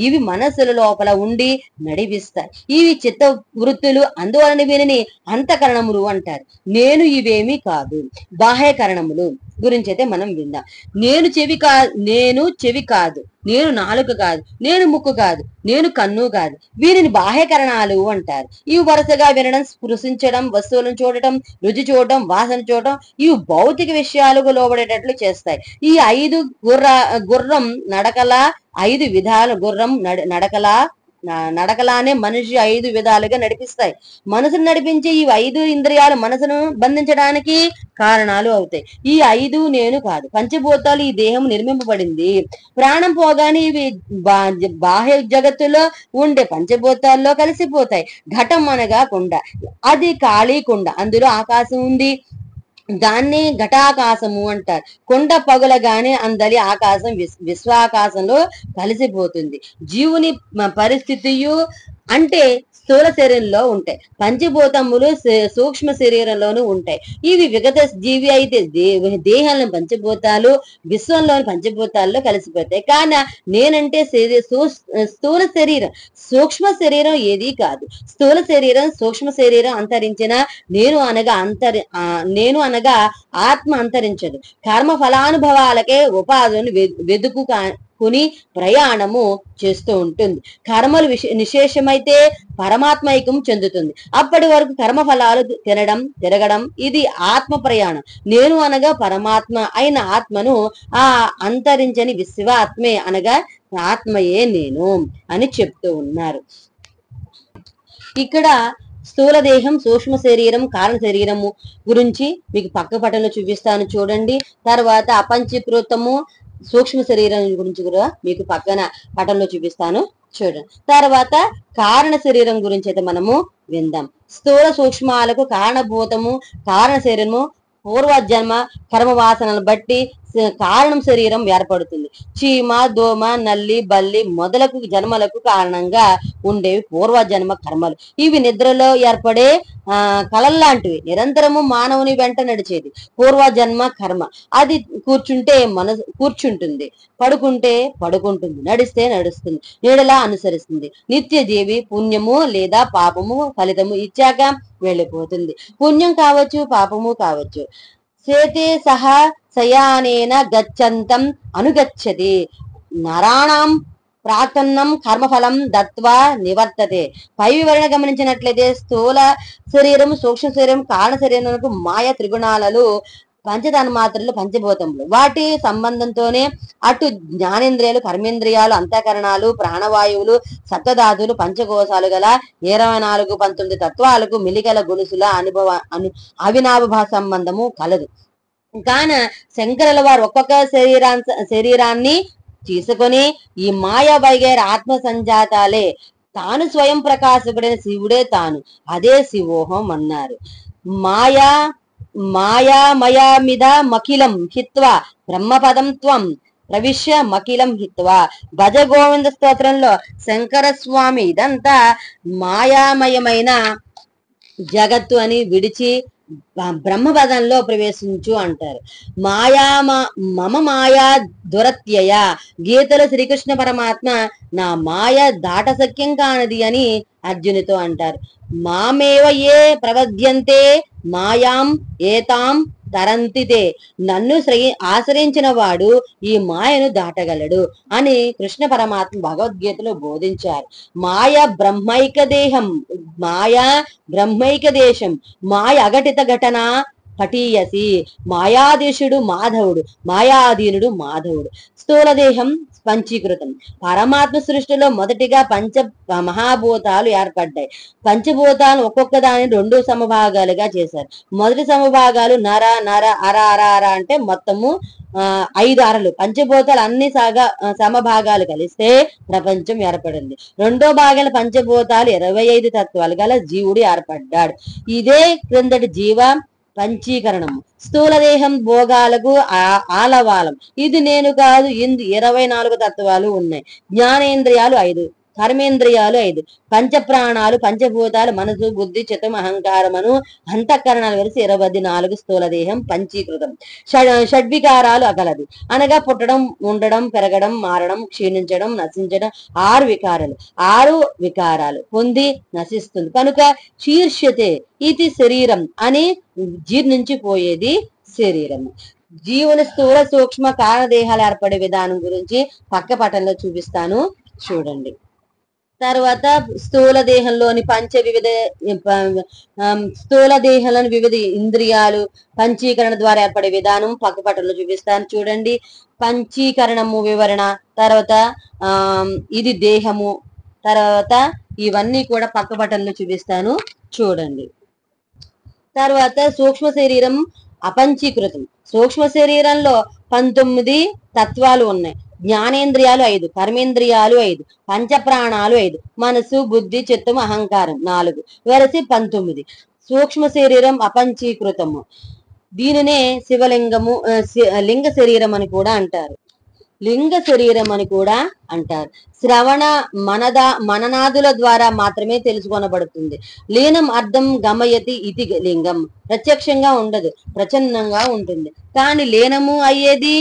ఇవి మనసుల లోపల ఉండి నడిపిస్తాయి. ఇవి చిత్త వృత్తులు, అందువలన వీరిని అంతఃకరణములు అంటారు. నేను ఇవేమీ కాదు. బాహ్యకరణములు గురించి అయితే మనం విందాం. నేను చెవి కాదు, నేను నాలుక కాదు, నేను ముక్కు కాదు, నేను కన్ను కాదు. వీరిని బాహ్యకరణాలు అంటారు. ఇవి వరుసగా వినడం, స్పృశించడం, వస్తువులను చూడటం, రుచి చూడటం, వాసన చూడటం ఇవి భౌతిక విషయాలకు లోబడేటట్లు చేస్తాయి. ఈ 5 గుర్రం నడకలా 5 విధాలు గుర్రం నడకలానే మనిషి 5 విధాలుగా నడిపిస్తాయి. మనసును నడిపించే ఈ 5 ఇంద్రియాలు మనసును బంధించడానికి కారణాలు అవుతాయి. ఈ 5 నేను కాదు. పంచభూతాలు ఈ దేహం నిర్మింపబడింది. ప్రాణం పోగానే ఇవి బాహ్య జగత్తులో ఉండే పంచభూతాల్లో కలిసిపోతాయి. ఘటం అనగా కుండ, అది ఖాళీ కుండ, అందులో ఆకాశం ఉంది, దాన్ని ఘటాకాశము అంటారు. కొండ పగులగానే అందలి ఆకాశం విశ్వాకాశంలో కలిసిపోతుంది. జీవుని పరిస్థితియు అంటే స్థూల శరీరంలో ఉంటాయి. పంచభూతములు సూక్ష్మ శరీరంలోనూ ఉంటాయి. ఇవి విగత జీవి అయితే దేహంలో పంచభూతాలు విశ్వంలోని పంచభూతాల్లో కలిసిపోతాయి. కానీ నేనంటే స్థూల శరీరం, సూక్ష్మ శరీరం ఏది కాదు. స్థూల శరీరం సూక్ష్మ శరీరం అంతరించిన నేను అనగా ఆత్మ అంతరించదు. కర్మ ఫలానుభవాలకే ఉపాధులను వెదుకుని ప్రయాణము చేస్తూ ఉంటుంది. కర్మలు నిశేషమైతే పరమాత్మైకం చెందుతుంది. అప్పటి వరకు కర్మ ఫలాలు తిరగడం ఇది ఆత్మ ప్రయాణం. నేను అనగా పరమాత్మ అయిన ఆత్మను ఆ అంతరించని విశ్వాత్మే అనగా ఆత్మయే నేను అని చెప్తూ ఉన్నారు. ఇక్కడ స్థూల దేహం, సూక్ష్మ శరీరం, కారణ శరీరము గురించి మీకు పక్క పటంలో చూపిస్తాను చూడండి. తర్వాత అపంచీకృతము సూక్ష్మ శరీరం గురించి కూడా మీకు పక్కన పటంలో చూపిస్తాను చూడండి. తర్వాత కారణ శరీరం గురించి అయితే మనము విందాం. స్థూల సూక్ష్మాలకు కారణభూతము కారణ శరీరము పూర్వజన్మ కర్మవాసనలు బట్టి కారణం శరీరం ఏర్పడుతుంది. చీమ, దోమ, నల్లి, బల్లి మొదలకు జన్మలకు కారణంగా ఉండేవి పూర్వజన్మ కర్మలు. ఇవి నిద్రలో ఏర్పడే కళల్లాంటివి. నిరంతరము మానవుని వెంట నడిచేది పూర్వజన్మ కర్మ. అది కూర్చుంటే కూర్చుంటుంది, పడుకుంటే పడుకుంటుంది, నడిస్తే నడుస్తుంది, నీడలా అనుసరిస్తుంది. నిత్య జీవి పుణ్యము లేదా పాపము ఫలితము ఇచ్చాక వెళ్ళిపోతుంది. పుణ్యం కావచ్చు, పాపము కావచ్చు. చేతే సహా శయానేన గచ్చంతం అనుగచ్చతి నరాణం ప్రాకన్నం కర్మఫలం దత్వా నివర్తతే. పై వివరణ గమనించినట్లయితే స్థూల శరీరం, సూక్ష్మ శరీరం, కారణ శరీరాలకు మాయ త్రిగుణాలలో పంచతన్మాత్రలు పంచభూతములు. వాటి సంబంధంతోనే అటు జ్ఞానేంద్రియాలు, కర్మేంద్రియాలు, అంతఃకరణాలు, ప్రాణవాయువులు, సప్తధాతులు, పంచకోశాలు గల 24-19 తత్వాలకు మిలిగల గుణసుల అవినాభా సంబంధము కలదు. కాన శంకరుల వారు ఒక్కొక్క శరీరాన్ని తీసుకొని ఈ మాయా వైగేర ఆత్మ సంజాతాలే, తాను స్వయం ప్రకాశకుడైన శివుడే తాను, అదే శివోహం అన్నారు. మాయామయమిద మఖిలం హిత్వా బ్రహ్మపదం త్వం ప్రవిశ్య మఖిలం హిత్వా. భజ గోవింద స్తోత్రంలో శంకర స్వామి ఇదంతా మాయామయమైన జగత్తు అని విడిచి బ్రహ్మపదంలో ప్రవేశించు అంటారు. మమ మాయా దురత్యయ. గీతలో శ్రీకృష్ణ పరమాత్మ నా మాయ దాటసక్యం కానిది అని అర్జునితో అంటారు. మామేవ ఏ ప్రవద్యంతే మాయాం ఏతాం తరంతితే. నన్ను ఆశ్రయించిన వాడు ఈ మాయను దాటగలడు అని కృష్ణ పరమాత్మ భగవద్గీతలో బోధించారు. మాయ బ్రహ్మైక దేహం, మాయా బ్రహ్మైక దేశం, మాయ అఘటిత ఘటన పటీయసి. మాయాధీశుడు మాధవుడు, మాయాధీనుడు మాధవుడు. స్థూల దేహం పంచీకృతం. పరమాత్మ సృష్టిలో మొదటిగా మహాభూతాలు ఏర్పడ్డాయి. పంచభూతాలను ఒక్కొక్క దానిని 2 సమభాగాలుగా చేశారు. మొదటి సమభాగాలు నర నర అర అర అర అంటే మొత్తము 5 అరలు. పంచభూతాలు అన్ని సమభాగాలు కలిస్తే ప్రపంచం ఏర్పడింది. రెండో భాగాల పంచభూతాలు 25 తత్వాలు గల జీవుడు ఏర్పడ్డాడు. ఇదే క్రిందటి జీవ పంచీకరణము. స్థూల దేహం భోగాలకు ఆలవాలం. ఇది నేను కాదు, ఇందు 24 తత్వాలు ఉన్నాయి. జ్ఞానేంద్రియాలు 5, కర్మేంద్రియాలు 5, పంచప్రాణాలు, పంచభూతాలు, మనసు, బుద్ధి, చిత్తం, అహంకారమును అంతఃకరణాలు కలిసి 24 స్థూల దేహం పంచీకృతం. షడ్వికారాలు అగలది అనగా పుట్టడం, ఉండడం, పెరగడం, మారడం, క్షీణించడం, నశించడం. 6 వికారాలు పొంది నశిస్తుంది కనుక శీర్ష్యతే ఇది శరీరం అని జీర్ణించిపోయేది శరీరము. జీవుని స్థూల సూక్ష్మ కారణదేహాలు ఏర్పడే విధానం గురించి పక్క పటంలో చూపిస్తాను చూడండి. తర్వాత స్థూల దేహంలోని స్థూల దేహంలోని వివిధ ఇంద్రియాలు పంచీకరణ ద్వారా ఏర్పడే విధానం పక్క పటంలో చూపిస్తాను చూడండి. పంచీకరణము వివరణ, తర్వాత ఇది దేహము, తర్వాత ఇవన్నీ కూడా పక్క పటంలో చూపిస్తాను చూడండి. తర్వాత సూక్ష్మ శరీరం అపంచీకృతం. సూక్ష్మ శరీరంలో 19 తత్వాలు ఉన్నాయి. జ్ఞానేంద్రియాలు 5, కర్మేంద్రియాలు 5, పంచప్రాణాలు 5, మనసు, బుద్ధి, చిత్తము, అహంకారం 4 వెరసి 19. సూక్ష్మ శరీరం అపంచీకృతము. దీనినే శివలింగము, లింగ శరీరం అని కూడా అంటారు. లింగ శరీరం అని కూడా అంటారు. శ్రవణ మననాదుల ద్వారా మాత్రమే తెలుసుకొనబడుతుంది. లీనం అర్థం గమయతి ఇది లింగం. ప్రత్యక్షంగా ఉండదు, ప్రచన్నంగా ఉంటుంది. కానీ లీనము అయ్యేది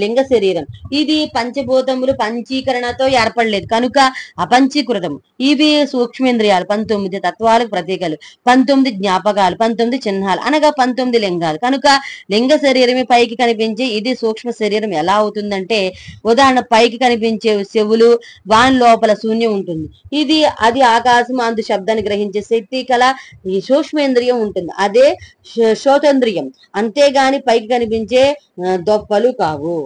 లింగ శరీరం. ఇది పంచభూతములు పంచీకరణతో ఏర్పడలేదు కనుక అపంచీకృతం. ఇవి సూక్ష్మేంద్రియాలు, 19 తత్వాలకు ప్రతీకలు, 19 జ్ఞాపకాలు, 19 చిహ్నాలు, అనగా 19 లింగాలు. కనుక లింగ శరీరమే పైకి కనిపించే ఇది సూక్ష్మ శరీరం ఎలా అవుతుందంటే, ఉదాహరణ పైకి కనిపించే చెవులు, వాని లోపల శూన్యం ఉంటుంది. అది ఆకాశం అందు శబ్దాన్ని గ్రహించే శక్తి కల ఈ సూక్ష్మేంద్రియం ఉంటుంది. అదే శ్రోతేంద్రియం. అంతేగాని పైకి కనిపించే దొప్పలు కావు.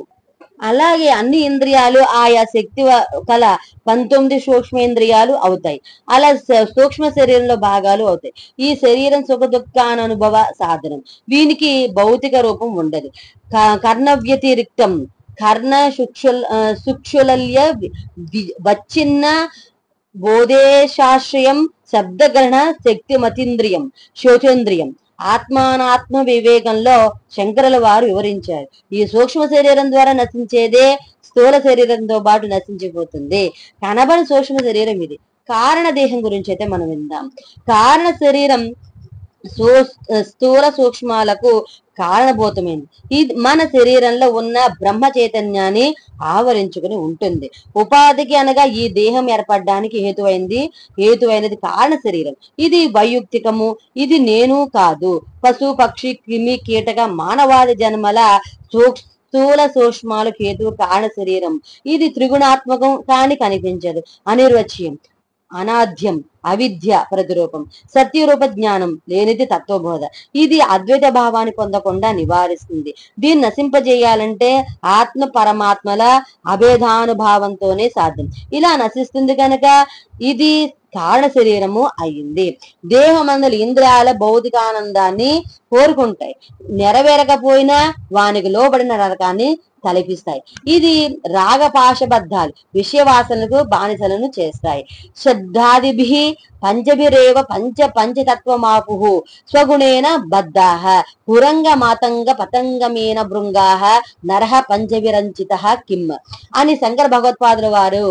అలాగే అన్ని ఇంద్రియాలు ఆయా శక్తి కల 19 సూక్ష్మేంద్రియాలు అవుతాయి. అలా సూక్ష్మ శరీరంలో భాగాలు అవుతాయి. ఈ శరీరం సుఖ దుఃఖానుభవ సాధనం. వీనికి భౌతిక రూపం ఉండదు. కర్ణ వ్యతిరిక్తం కర్ణ సుక్షులల్య వచ్చిన్న బోధేశాశ్రయం శబ్దగ్రహణ శక్తిమతీంద్రియం శోచేంద్రియం. ఆత్మానాత్మ వివేకంలో శంకరుల వారు వివరించారు. ఈ సూక్ష్మ శరీరం ద్వారా నశించేదే స్థూల శరీరంతో పాటు నశించిపోతుంది. కనబడి సూక్ష్మ శరీరం ఇది. కారణ దేహం గురించి అయితే మనం విందాం. కారణ శరీరం స్థూల సూక్ష్మాలకు కారణభూతమైంది. ఇది మన శరీరంలో ఉన్న బ్రహ్మ చైతన్యాన్ని ఆవరించుకుని ఉంటుంది. ఉపాధికి అనగా ఈ దేహం ఏర్పడడానికి హేతువైనది కారణ శరీరం. ఇది వైయుక్తికము. ఇది నేను కాదు. పశు పక్షి క్రిమి కీటక మానవాది జన్మల స్థూల సూక్ష్మాలు హేతు కారణ శరీరం. ఇది త్రిగుణాత్మకం కాని కనిపించదు. అనిర్వచ్యం, అనాద్యం, అవిద్య ప్రతిరూపం, సత్యరూప జ్ఞానం లేనిది తత్వబోధ. ఇది అద్వైత భావాన్ని పొందకుండా నివారిస్తుంది. దీన్ని నశింపజేయాలంటే ఆత్మ పరమాత్మల అభేదానుభావంతోనే సాధ్యం. ఇలా నశిస్తుంది కనుక ఇది కారణ శరీరము అయింది. దేహమందుల ఇంద్రియాల భౌతికానందాన్ని కోరుకుంటాయి. నెరవేరకపోయినా వానికి లోబడిన నరకాన్ని తలపిస్తాయి. ఇది రాగపాశబద్ధాలు విషయవాసనకు బానిసలను చేస్తాయి. శ్రద్ధాదిభి పంచభిరేవ పంచతత్వమాపు స్వగుణేన బద్ధాః పురంగ మాతంగ పతంగమేన భృంగాః నరః పంచవిరంచితః కిమ్ అని శంకర భగవత్పాదుల వారు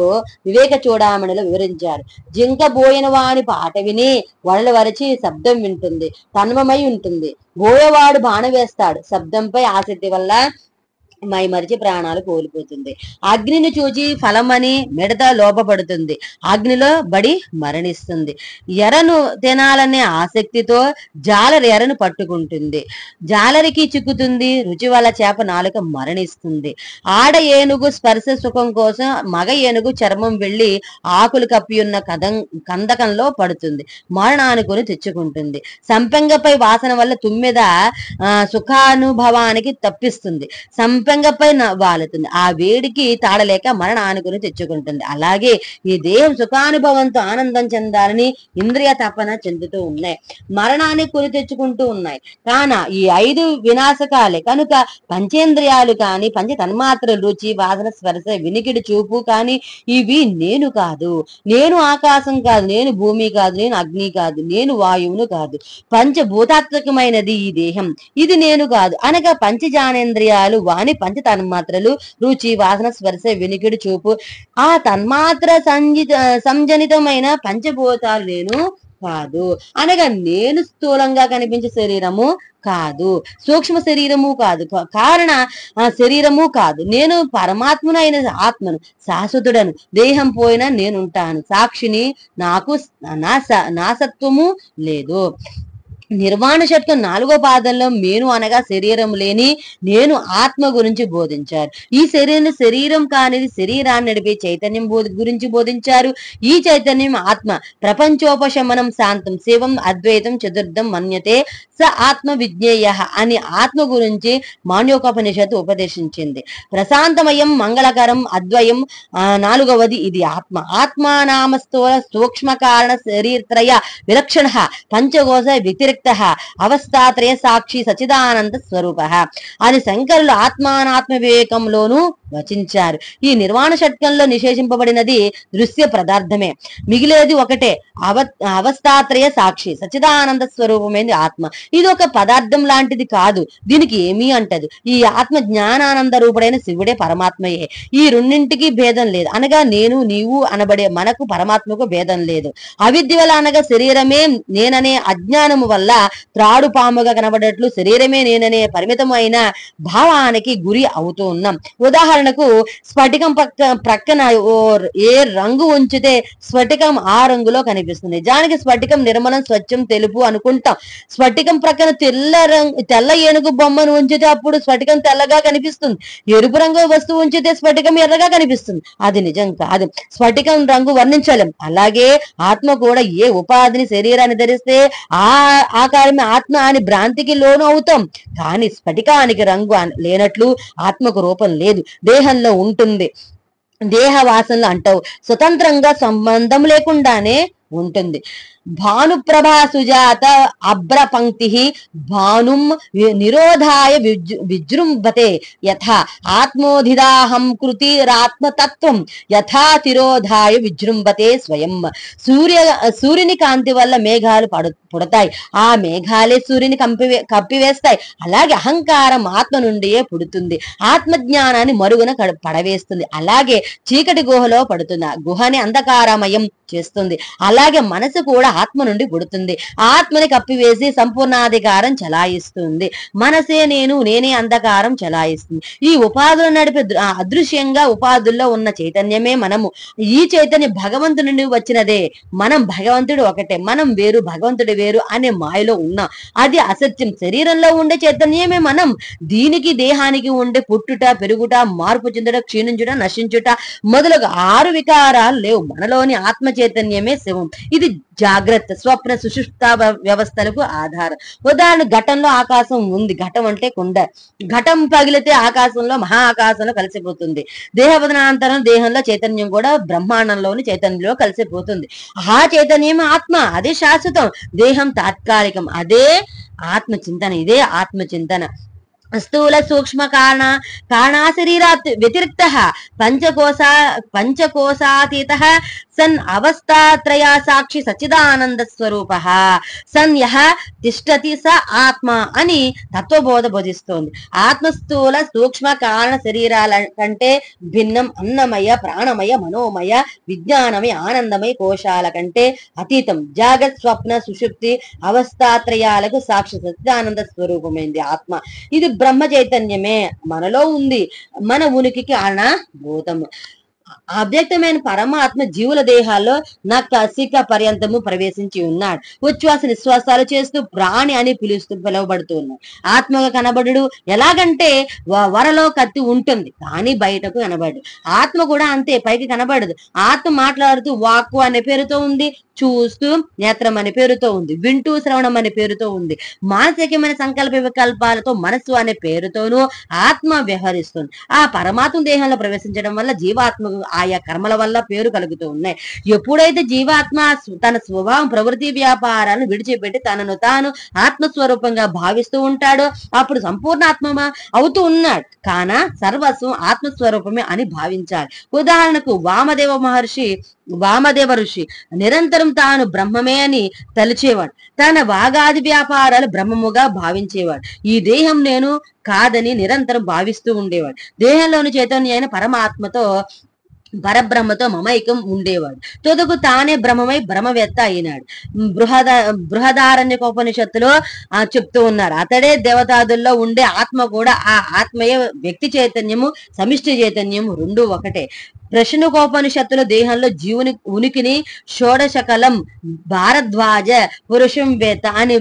వివేక చూడామణిలో వివరించారు. జింక బోయిన వాని పాట విని వడలు వరచి శబ్దం వింటుంది, తన్మమై ఉంటుంది. బోయవాడు బాణ వేస్తాడు, శబ్దంపై ఆసక్తి వల్ల మైమరిచి ప్రాణాలు కోల్పోతుంది. అగ్నిని చూచి ఫలమని మిడత లోపపడుతుంది, అగ్నిలో బడి మరణిస్తుంది. ఎరను తినాలనే ఆసక్తితో జాలరి ఎరను పట్టుకుంటుంది, జాలరికి చిక్కుతుంది. రుచి వల్ల చేప నాలుక మరణిస్తుంది. ఆడ ఏనుగు స్పర్శ సుఖం కోసం మగ ఏనుగు చర్మం వెళ్లి ఆకులు కప్పి ఉన్న కందకంలో పడుతుంది, మరణానుకుని తెచ్చుకుంటుంది. సంపెంగపై వాసన వల్ల తుమ్మెద సుఖానుభవానికి తప్పిస్తుంది, సంపెంగపై వాలుతుంది, ఆ వేడికి తాళలేక మరణానుకుని తెచ్చుకుంటుంది. అలాగే ఈ దేహం సుఖానుభవంతో ఆనందం చెందాలని ఇంద్రియ తపన చెందుతూ ఉన్నాయి, మరణాన్ని కొని తెచ్చుకుంటూ ఉన్నాయి. కాన ఈ 5 వినాశకాలే కనుక పంచేంద్రియాలు కాని పంచ తన్మాత్రలు రుచి వాసన స్పర్శ వినికిడి చూపు కాని ఇవి నేను కాదు, నేను ఆకాశం కాదు, నేను భూమి కాదు, నేను అగ్ని కాదు, నేను వాయువును కాదు, పంచభూతాత్మకమైనది ఈ దేహం, ఇది నేను కాదు అనగా పంచజానేంద్రియాలు వాని పంచ తన్మాత్రలు రుచి వాసన స్పర్శ వినికిడి చూపు ఆ తన్మాత్ర సంజనితమైన పంచభూతాలు నేను కాదు అనగా నేను స్థూలంగా కనిపించే శరీరము కాదు, సూక్ష్మ శరీరము కాదు, కారణ శరీరము కాదు. నేను పరమాత్మను అయిన ఆత్మను, శాశ్వతుడను. దేహం పోయినా నేనుంటాను, సాక్షిని, నాకు నాసత్వము లేదు. నిర్వాణ షట్కం 4వ పాదంలో మేను అనగా శరీరం లేని నేను ఆత్మ గురించి బోధించారు. ఈ శరీరం కానిది శరీరాన్ని నడిపే చైతన్యం గురించి బోధించారు. ఈ చైతన్యం ఆత్మ. ప్రపంచోపశమనం శాంతం శివం అద్వైతం చతుర్థం మన్యతే స ఆత్మ విజ్ఞేయ అని ఆత్మ గురించి మాండూక్యోపనిషత్తు ఉపదేశించింది. ప్రశాంతమయం మంగళకరం అద్వయం 4వది ఇది ఆత్మ. ఆత్మానామస్థూల సూక్ష్మ కారణ శరీరత్రయ విలక్షణ పంచకోశ వ్యతిరేక అవస్థాత్రయ సాక్షి సచిదానంద స్వరూప అని శంకరులు ఆత్మానాత్మ వివేకంలోనూ వచించారు. ఈ నిర్వాణ షట్కంలో నిషేధింపబడినది దృశ్య పదార్థమే, మిగిలేది ఒకటే అవస్థాత్రయ సాక్షి సచ్చిదానంద స్వరూపమైంది ఆత్మ. ఇది ఒక పదార్థం లాంటిది కాదు, దీనికి ఏమీ అంటదు. ఈ ఆత్మ జ్ఞానానంద రూపుడైన శివుడే పరమాత్మయే. ఈ రెండింటికి భేదం లేదు, అనగా నేను నీవు అనబడే మనకు పరమాత్మకు భేదం లేదు. అవిద్య వల్ల అనగా శరీరమే నేననే అజ్ఞానము వల్ల త్రాడు పాముగా కనబడేట్లు శరీరమే నేననే పరిమితమైన భావానికి గురి అవుతూ ఉన్నాం. ఉదాహరణకు స్ఫటికం ప్రక్కన ఏ రంగు ఉంచితే స్ఫటికం ఆ రంగులో కనిపిస్తుంది. నిజానికి స్ఫటికం నిర్మలం స్వచ్ఛం తెలుపు అనుకుంటాం. స్ఫటికం ప్రక్కన తెల్ల ఏనుగు బొమ్మను ఉంచితే అప్పుడు స్ఫటికం తెల్లగా కనిపిస్తుంది. ఎరుపు రంగు వస్తువు ఉంచితే స్ఫటికం ఎర్రగా కనిపిస్తుంది. అది నిజం కాదు, స్ఫటికం రంగు వర్ణించలేం. అలాగే ఆత్మ కూడా ఏ ఉపాధిని శరీరాన్ని ధరిస్తే ఆ ఆకారమే ఆత్మ అని భ్రాంతికి లోను అవుతాం. కానీ స్ఫటికానికి రంగు లేనట్లు ఆత్మకు రూపం లేదు, దేహంలో ఉంటుంది. దేహ వాసనలు అంటావు స్వతంత్రంగా సంబంధం లేకుండానే ఉంటుంది. భానుప్రభా సుజాత అబ్ర పంక్తి భానుం నిరోధాయ విజృంభతే యథా ఆత్మోధిదాహం కృతిరాత్మతత్వం యథా తిరోధాయ విజృంభతే స్వయం. సూర్యుని కాంతి వల్ల మేఘాలు పుడతాయి, ఆ మేఘాలే సూర్యుని కప్పివేస్తాయి. అలాగే అహంకారం ఆత్మ నుండియే పుడుతుంది, ఆత్మజ్ఞానాన్ని మరుగున పడవేస్తుంది. అలాగే చీకటి గుహలో పడుతుంది, గుహని అంధకారమయం చేస్తుంది. అలాగే మనసు కూడా ఆత్మ నుండి పుడుతుంది, ఆత్మని కప్పివేసి సంపూర్ణాధికారం చలాయిస్తుంది. మనసే నేనే అంధకారం చలాయిస్తుంది. ఈ ఉపాధులు నడిపే అదృశ్యంగా ఉపాధుల్లో ఉన్న చైతన్యమే మనము. ఈ చైతన్యం భగవంతుడి నుండి వచ్చినదే. మనం భగవంతుడు ఒకటే, మనం వేరు భగవంతుడు వేరు అనే మాయలో ఉన్నాం. అది అసత్యం. శరీరంలో ఉండే చైతన్యమే మనం. దీనికి దేహానికి ఉండే పుట్టుట, పెరుగుట, మార్పు చెందుట, క్షీణించుట, నశించుట మొదలగు 6 వికారాలు లేవు. మనలోని ఆత్మ చైతన్యమే శివం. ఇది జాగ్రత్త, స్వప్న, సుషుప్త వ్యవస్థలకు ఆధారం. ఉదాహరణ, ఘటంలో ఆకాశం ఉంది. ఘటం అంటే కుండ. ఘటం పగిలితే ఆకాశంలో మహా ఆకాశంలో కలిసిపోతుంది. దేహవదనాంతరం దేహంలో చైతన్యం కూడా బ్రహ్మాండంలోని చైతన్యంలో కలిసిపోతుంది. ఆ చైతన్యం ఆత్మ, అదే శాశ్వతం. దేహం తాత్కాలికం, అదే ఆత్మ చింతన. ఇదే ఆత్మ చింతన. స్థూల సూక్ష్మ కారణా శరీరాత్ వ్యతిరిక్త పంచకోశాతీత సన్ అవస్థాత్రయ సాక్షి సచ్చిదానంద స్వరూప సన్ యః తిష్టతి స ఆత్మ అని తత్వబోధ బోధిస్తోంది. ఆత్మ స్థూల సూక్ష్మ కారణ శరీరాల కంటే భిన్నం. అన్నమయ, ప్రాణమయ, మనోమయ, విజ్ఞానమయ, ఆనందమయ కోశాల కంటే అతీతం. జాగ్రత్త, స్వప్న, సుషుప్తి అవస్థాత్రయాలకు సాక్షి సచ్చిదానంద స్వరూపమైంది ఆత్మ. ఇది బ్రహ్మ చైతన్యమే, మనలో ఉంది, మన ఉనికికి కారణభూతము. అవ్యక్తమైన పరమాత్మ జీవుల దేహాల్లో నఖశిఖ పర్యంతము ప్రవేశించి ఉన్నాడు. ఉచ్ఛ్వాస నిశ్వాసాలు చేస్తూ ప్రాణి అని పిలువబడుతూ ఉన్నాడు. ఆత్మగా కనబడు ఎలాగంటే వరలో కత్తి ఉంటుంది కానీ బయటకు కనబడు. ఆత్మ కూడా అంతే, పైకి కనబడదు. ఆత్మ మాట్లాడుతూ వాక్కు అనే పేరుతో ఉంది, చూస్తూ నేత్రం అనే పేరుతో ఉంది, వింటూ శ్రవణం అనే పేరుతో ఉంది, మానసికమైన సంకల్ప వికల్పాలతో మనస్సు అనే పేరుతోనూ ఆత్మ వ్యవహరిస్తుంది. ఆ పరమాత్మ దేహంలో ప్రవేశించడం వల్ల జీవాత్మకు ఆయా కర్మల వల్ల పేరు కలుగుతూ ఉన్నాయి. ఎప్పుడైతే జీవాత్మ తన స్వభావం, ప్రవృత్తి, వ్యాపారాలను విడిచిపెట్టి తనను తాను ఆత్మస్వరూపంగా భావిస్తూ ఉంటాడో అప్పుడు సంపూర్ణాత్మ అవుతూ ఉన్నాడు. కాన సర్వస్వం ఆత్మస్వరూపమే అని భావించాలి. ఉదాహరణకు వామదేవ ఋషి నిరంతరం తాను బ్రహ్మమే అని తలిచేవాడు. తన వాగాది వ్యాపారాలు బ్రహ్మముగా భావించేవాడు. ఈ దేహం నేను కాదని నిరంతరం భావిస్తూ ఉండేవాడు. దేహంలోని చైతన్య పరబ్రహ్మతో మమైకం ఉండేవాడు. తుదకు తానే బ్రహ్మమై బ్రహ్మవేత్త అయినాడు. బృహదారణ్యకోపనిషత్తులో చెప్తూ ఉన్నారు. అతడే దేవతాదుల్లో ఉండే ఆత్మ కూడా ఆ ఆత్మయే. వ్యక్తి చైతన్యము, సమిష్టి చైతన్యము రెండూ ఒకటే. ప్రశ్నకోపనిషత్తులో దేహంలో జీవుని ఉనికిని షోడశకలం భారద్వాజ పురుషం వేత్త అని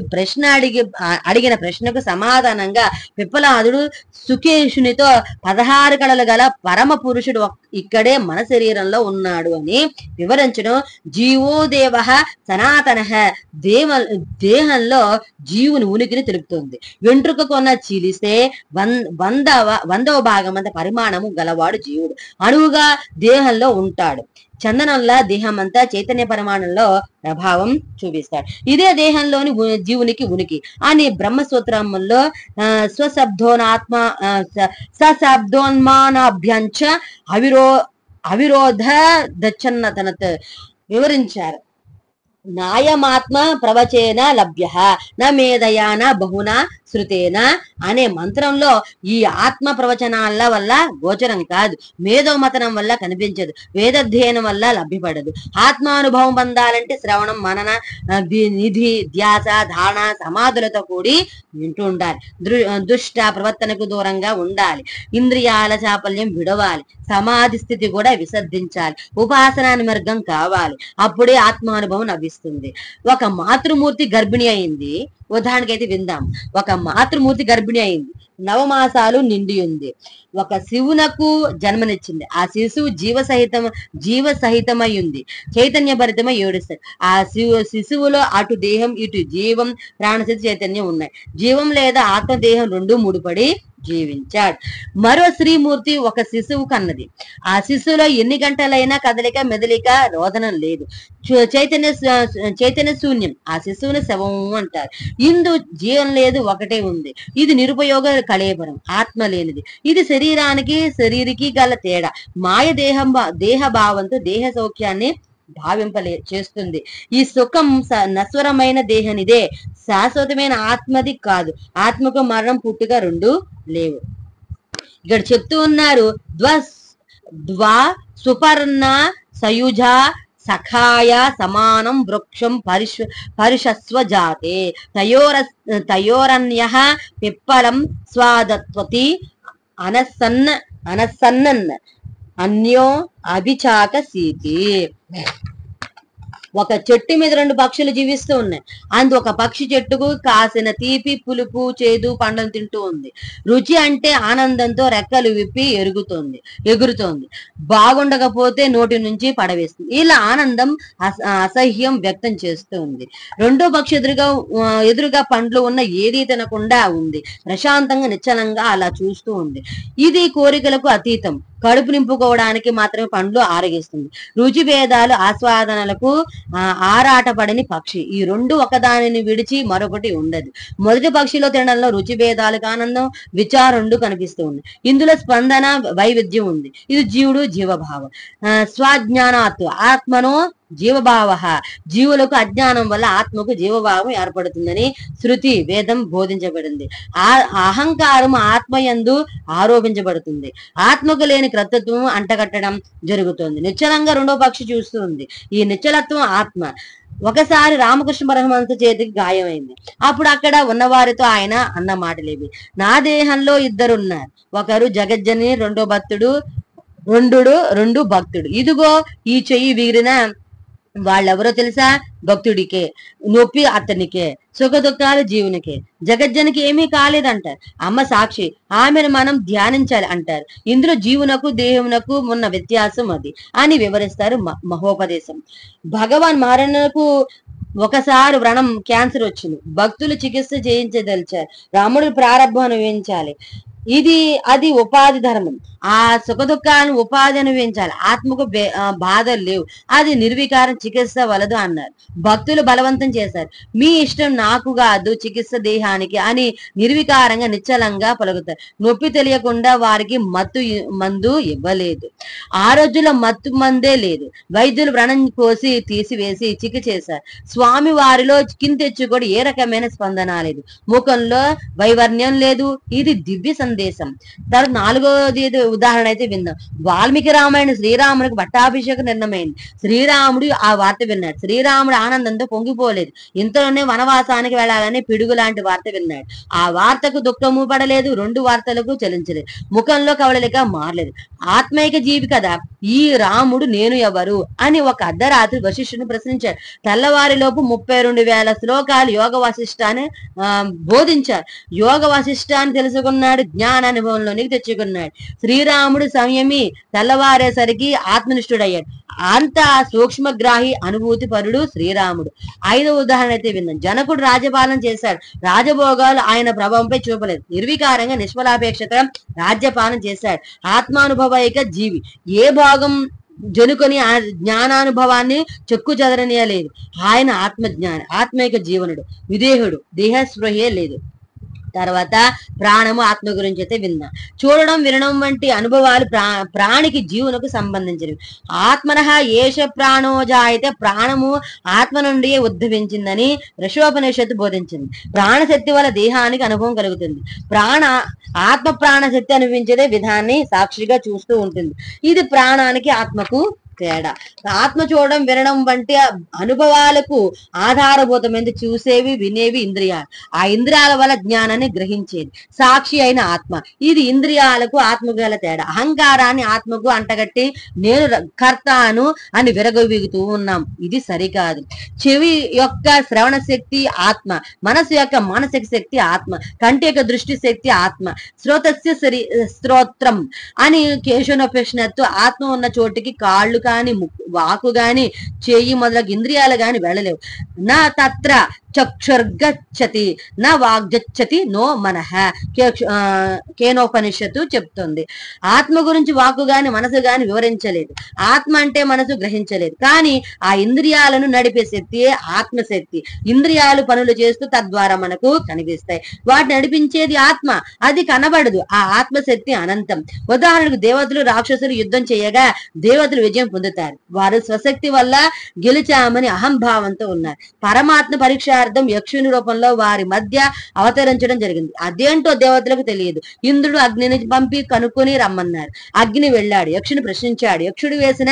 అడిగిన ప్రశ్నకు సమాధానంగా పిప్పలాదుడు సుకేషునితో 16 కళలు గల పరమ పురుషుడు ఇక్కడే మన శరీరంలో ఉన్నాడు అని వివరించడం. జీవోదేవ సనాతన దేహంలో జీవుని ఉనికిని తెలుపుతుంది. వెంట్రుక కొన్న చీలిస్తే 100వ భాగం అంత పరిమాణము గలవాడు జీవుడు. అణువుగా దేహంలో ఉంటాడు. చందనంలా దేహం అంతా చైతన్య పరిమాణంలో ప్రభావం చూపిస్తాడు. ఇదే దేహంలోని జీవునికి ఉనికి అని బ్రహ్మసూత్రంలో స్వశబ్దోనాత్మ సశబ్దోన్మానాభ్యంచ అవిరో అవిరోధ దచ్చన్నతనత్ వివరించారు. నాయమాత్మ ప్రవచేన లభ్య నా మేధయాన బహున శృతేన అనే మంత్రంలో ఈ ఆత్మ ప్రవచనాల వల్ల గోచరం కాదు, మేధోమతనం వల్ల కనిపించదు, వేదాధ్యయనం వల్ల లభ్యపడదు. ఆత్మానుభవం పొందాలంటే శ్రవణం, మనన, నిధి, ధ్యాస, ధారణ, సమాధులతో కూడి వింటూ ఉండాలి. దుష్ట ప్రవర్తనకు దూరంగా ఉండాలి. ఇంద్రియాల చాపల్యం విడవాలి. సమాధి స్థితి కూడా విసర్జించాలి. ఉపాసనా మార్గం కావాలి. అప్పుడే ఆత్మానుభవం లభిస్తుంది. ఒక మాతృమూర్తి గర్భిణి అయింది. ఉదాహరణకైతే విందాం. ఒక మాతృమూర్తి గర్భిణి అయింది, 9 మాసాలు నిండి ఉంది. ఒక శివునకు జన్మనిచ్చింది. ఆ శిశువు జీవ సహితమై ఉంది, చైతన్య భరితమై ఏడుస్తాడు. ఆ శిశువులో అటు దేహం ఇటు జీవం ప్రాణశక్తి చైతన్యం ఉన్నాయి. జీవం లేదా ఆత్మదేహం రెండు ముడిపడి జీవించాడు. మరో శ్రీమూర్తి ఒక శిశువు కన్నది. ఆ శిశువులో ఎన్ని గంటలైనా కదలిక, మెదలిక, రోదనం లేదు. చైతన్య శూన్యం. ఆ శిశువుని శవం అంటారు. ఇందు జీవం లేదు, ఒకటే ఉంది. ఇది నిరుపయోగ కళేబరం, ఆత్మ లేనిది. ఇది శరీరికి గల తేడా. మాయ దేహ భావంతో దేహ సౌఖ్యాన్ని చేస్తుంది. ఈ సుఖం నశ్వరమైన దేహనిదే, శాశ్వతమైన ఆత్మది కాదు. ఆత్మకు మరణం, పుట్టుక రెండు లేవు. ఇక్కడ చెప్తూ ఉన్నారు, ద్వా సుపర్ణ సయుజ సఖాయ సమానం వృక్షం పరిషస్వ జాతే తయోరన్యః పిప్పలం స్వాదత్వతి అనసన్నన్ అన్యో అభిచాకసీతి. ఒక చెట్టు మీద 2 పక్షులు జీవిస్తూ ఉన్నాయి. ఒక పక్షి చెట్టుకు కాసిన తీపి, పులుపు, చేదు పండ్లను తింటూ ఉంది. రుచి అంటే ఆనందంతో రెక్కలు విప్పి ఎగురుతోంది. బాగుండకపోతే నోటి నుంచి పడవేస్తుంది. ఇలా ఆనందం, అసహ్యం వ్యక్తం చేస్తూ ఉంది. రెండో పక్షి ఎదురుగా పండ్లు ఉన్న ఏదీ తినకుండా ఉంది. ప్రశాంతంగా నిశ్చలంగా అలా చూస్తూ ఉంది. ఇది కోరికలకు అతీతం, కడుపు నింపుకోవడానికి మాత్రమే పండ్లు ఆరగిస్తుంది. రుచి భేదాలు, ఆస్వాదనలకు ఆరాటపడని పక్షి. ఈ రెండు ఒకదానిని విడిచి మరొకటి ఉండదు. మొదటి పక్షిలో తినడంలో రుచి భేదాలకు ఆనందం, విచారం రెండు కనిపిస్తూ ఉంది. ఇందులో స్పందన, వైవిధ్యం ఉంది. ఇది జీవుడు జీవభావం. స్వజ్ఞానాత్ ఆత్మనో జీవభావ. జీవులకు అజ్ఞానం వల్ల ఆత్మకు జీవభావం ఏర్పడుతుందని శృతి వేదం బోధించబడింది. అహంకారం ఆత్మయందు ఆరోపించబడుతుంది. ఆత్మకు లేని కర్తృత్వం అంటగట్టడం జరుగుతుంది. నిశ్చలంగా రెండో పక్షి చూస్తూ ఉంది. ఈ నిశ్చలత్వం ఆత్మ. ఒకసారి రామకృష్ణ పరమహంస చేతికి గాయమైంది. అప్పుడు అక్కడ ఉన్నవారితో ఆయన అన్న మాటలేవి, నా దేహంలో 2 ఉన్నారు. ఒకరు జగజ్జని, రెండో భక్తుడు. ఇదిగో ఈ చెయ్యి వీరిన వాళ్ళెవరో తెలుసా? భక్తుడికే. నొప్పి అతనికే, సుఖ దుఃఖాలు జీవునికే. జగజ్జనికి ఏమీ కాలేదంటారు. అమ్మ సాక్షి, ఆమెను మనం ధ్యానించాలి అంటారు. ఇందులో జీవునకు దేహమునకు ఉన్న వ్యత్యాసం అది అని వివరిస్తారు మహోపదేశం. భగవాన్ మహారాణకు ఒకసారి వ్రణం, క్యాన్సర్ వచ్చింది. భక్తులు చికిత్స చేయించదలిచారు. రాముడు ప్రారంభం అనుభవించాలి. అది ఉపాధి ధర్మం. ఆ సుఖ దుఃఖాలను ఉపాధి అనుభవించాలి. ఆత్మకు బాధలు లేవు, అది నిర్వికారం చికిత్స వలదు అన్నారు. భక్తులు బలవంతం చేశారు. మీ ఇష్టం, నాకు కాదు చికిత్స దేహానికి అని నిర్వికారంగా నిశ్చలంగా పలుకుతారు. నొప్పి తెలియకుండా వారికి మందు ఇవ్వలేదు. ఆ రోజుల్లో మత్తు మందే లేదు. వైద్యులు వ్రణం కోసి తీసివేసి చికిత్స చేశారు. స్వామి వారిలో కింతెచ్చు కూడా ఏ రకమైన స్పందన లేదు, ముఖంలో వైవర్ణ్యం లేదు. ఇది దివ్య సందేశం. తర్వాత 4వది ఉదాహరణ అయితే విందాం. వాల్మీకి రామాయణ శ్రీరామునికి పట్టాభిషేక నిర్ణయమైంది. శ్రీరాముడు ఆ వార్త విన్నాడు. శ్రీరాముడు ఆనందంతో పొంగిపోలేదు. ఇంతలోనే వనవాసానికి వెళ్ళాలని పిడుగు లాంటి వార్త విన్నాడు. ఆ వార్తకు దుఃఖము పడలేదు, 2 వార్తలకు చలించలేదు, ముఖంలో కవళలిక మారలేదు. ఆత్మైక జీవి కదా ఈ రాముడు, నేను ఎవరు అని ఒక అర్ధరాత్రి వశిష్ఠుని ప్రశ్నించాడు. తెల్లవారిలోపు 32,000 శ్లోకాలు యోగ వశిష్ఠాన్ని బోధించారు. యోగ వశిష్ఠాన్ని తెలుసుకున్నాడు, జ్ఞానానుభవంలోనికి తెచ్చుకున్నాడు. శ్రీరాముడు సంయమి, తెల్లవారేసరికి ఆత్మనిష్ఠుడయ్యాడు. అంత సూక్ష్మగ్రాహి అనుభూతి పరుడు శ్రీరాముడు. 5వ ఉదాహరణ అయితే విందాం. జనకుడు రాజ్యపాలన చేశాడు. రాజభోగాలు ఆయన ప్రభావంపై చూపలేదు. నిర్వికారంగా నిష్ఫలాపేక్షత రాజ్యపాలన చేశాడు. ఆత్మానుభవైక జీవి. ఏ భాగం జనుకొని ఆ జ్ఞానానుభవాన్ని చెక్కు చెదరనీయలేదు. ఆయన ఆత్మజ్ఞాని, ఆత్మైక జీవనుడు, విదేహుడు, దేహస్పృహే లేదు. తర్వాత ప్రాణము, ఆత్మ గురించి అయితే విందాం. చూడడం, వినడం వంటి అనుభవాలు ప్రాణికి జీవునకు సంబంధించినవి. ఆత్మనః ఏష ప్రాణోజాయితే, ప్రాణము ఆత్మ నుండి ఉద్భవించిందని ఋషోపనిషత్తు బోధించింది. ప్రాణశక్తి వల్ల దేహానికి అనుభవం కలుగుతుంది. ఆత్మ ప్రాణశక్తి అనుభవించేదే విధాన్ని సాక్షిగా చూస్తూ ఉంటుంది. ఇది ప్రాణానికి ఆత్మకు తేడా. ఆత్మ చూడడం, వినడం వంటి అనుభవాలకు ఆధారభూతమైంది చూసేవి, వినేవి ఇంద్రియాలు. ఆ ఇంద్రియాల వల్ల జ్ఞానాన్ని గ్రహించేది సాక్షి అయిన ఆత్మ. ఇది ఇంద్రియాలకు ఆత్మకు గల తేడా. అహంకారాన్ని ఆత్మకు అంటగట్టి నేను కర్తాను అని విరగవీగుతూ ఉన్నాం. ఇది సరికాదు. చెవి యొక్క శ్రవణ శక్తి ఆత్మ, మనసు యొక్క మానసిక శక్తి ఆత్మ, కంటి యొక్క దృష్టి శక్తి ఆత్మ. శ్రోతస్య స్తోత్రం అని కేశవోపనిషత్తు ఆత్మ ఉన్న చోటికి కాళ్ళు కాని, వాకు గాని, చేయి మొదలగు ఇంద్రియాలు గాని వెళ్ళలేవు. నా తత్ర చక్షుర్గచ్చతి నా వాగ్గచ్చతి నో మనః కేనోపనిషత్తు చెప్తుంది. ఆత్మ గురించి వాక్కు గాని, మనసు గాని వివరించలేదు. ఆత్మ అంటే మనసు గ్రహించలేదు. కానీ ఆ ఇంద్రియాలను నడిపే శక్తియే ఆత్మశక్తి. ఇంద్రియాలు పనులు చేస్తూ తద్వారా మనకు కనిపిస్తాయి. వాటిని నడిపించేది ఆత్మ. అది కనబడదు. ఆ ఆత్మశక్తి అనంతం. ఉదాహరణకు దేవతలు, రాక్షసులు యుద్ధం చేయగా దేవతలు విజయం పొందుతారు. వారు స్వశక్తి వల్ల గెలిచామని అహంభావంతో ఉన్నారు. పరమాత్మ పరీక్షార్థం యక్షుని రూపంలో వారి మధ్య అవతరించడం జరిగింది. అదేంటో దేవతలకు తెలియదు. ఇంద్రుడు అగ్నిని పంపి కనుక్కొని రమ్మన్నారు. అగ్ని వెళ్ళాడు. యక్షుని ప్రశ్నించాడు. యక్షుడు వేసిన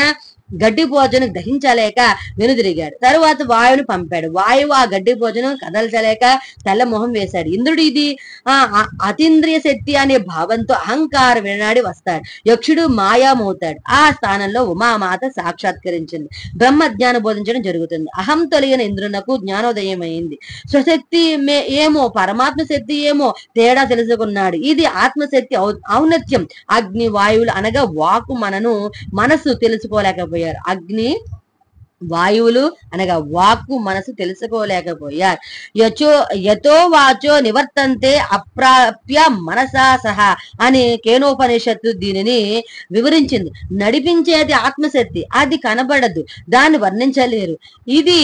గడ్డి భోజనం దహించలేక వెనుదిరిగాడు. తరువాత వాయువుని పంపాడు. వాయువు ఆ గడ్డి భోజనం కదల్చలేక తెల్లమొహం వేశాడు. ఇంద్రుడు ఇది అతీంద్రియ శక్తి అనే భావంతో అహంకారం వినాడి వస్తాడు. యక్షుడు మాయామవుతాడు. ఆ స్థానంలో ఉమామాత సాక్షాత్కరించింది. బ్రహ్మ జ్ఞానం బోధించడం జరుగుతుంది. అహం తొలగిన ఇంద్రునకు జ్ఞానోదయం అయింది. స్వశక్తి ఏమో, పరమాత్మ శక్తి ఏమో తేడా తెలుసుకున్నాడు. ఇది ఆత్మశక్తి ఔన్నత్యం. అగ్ని, వాయువులు అనగా వాకు మనసు తెలుసుకోలేకపోయారు. అగ్ని, వాయువులు అనగా వాక్కు, మనసు తెలుసుకోలేకపోయారు. యతో వాచో నివర్తంతే అప్రాప్య మనసా సహా అని కేనోపనిషత్తు దీనిని వివరించింది. నడిపించేది ఆత్మశక్తి. అది కనబడదు, దాన్ని వర్ణించలేరు. ఇది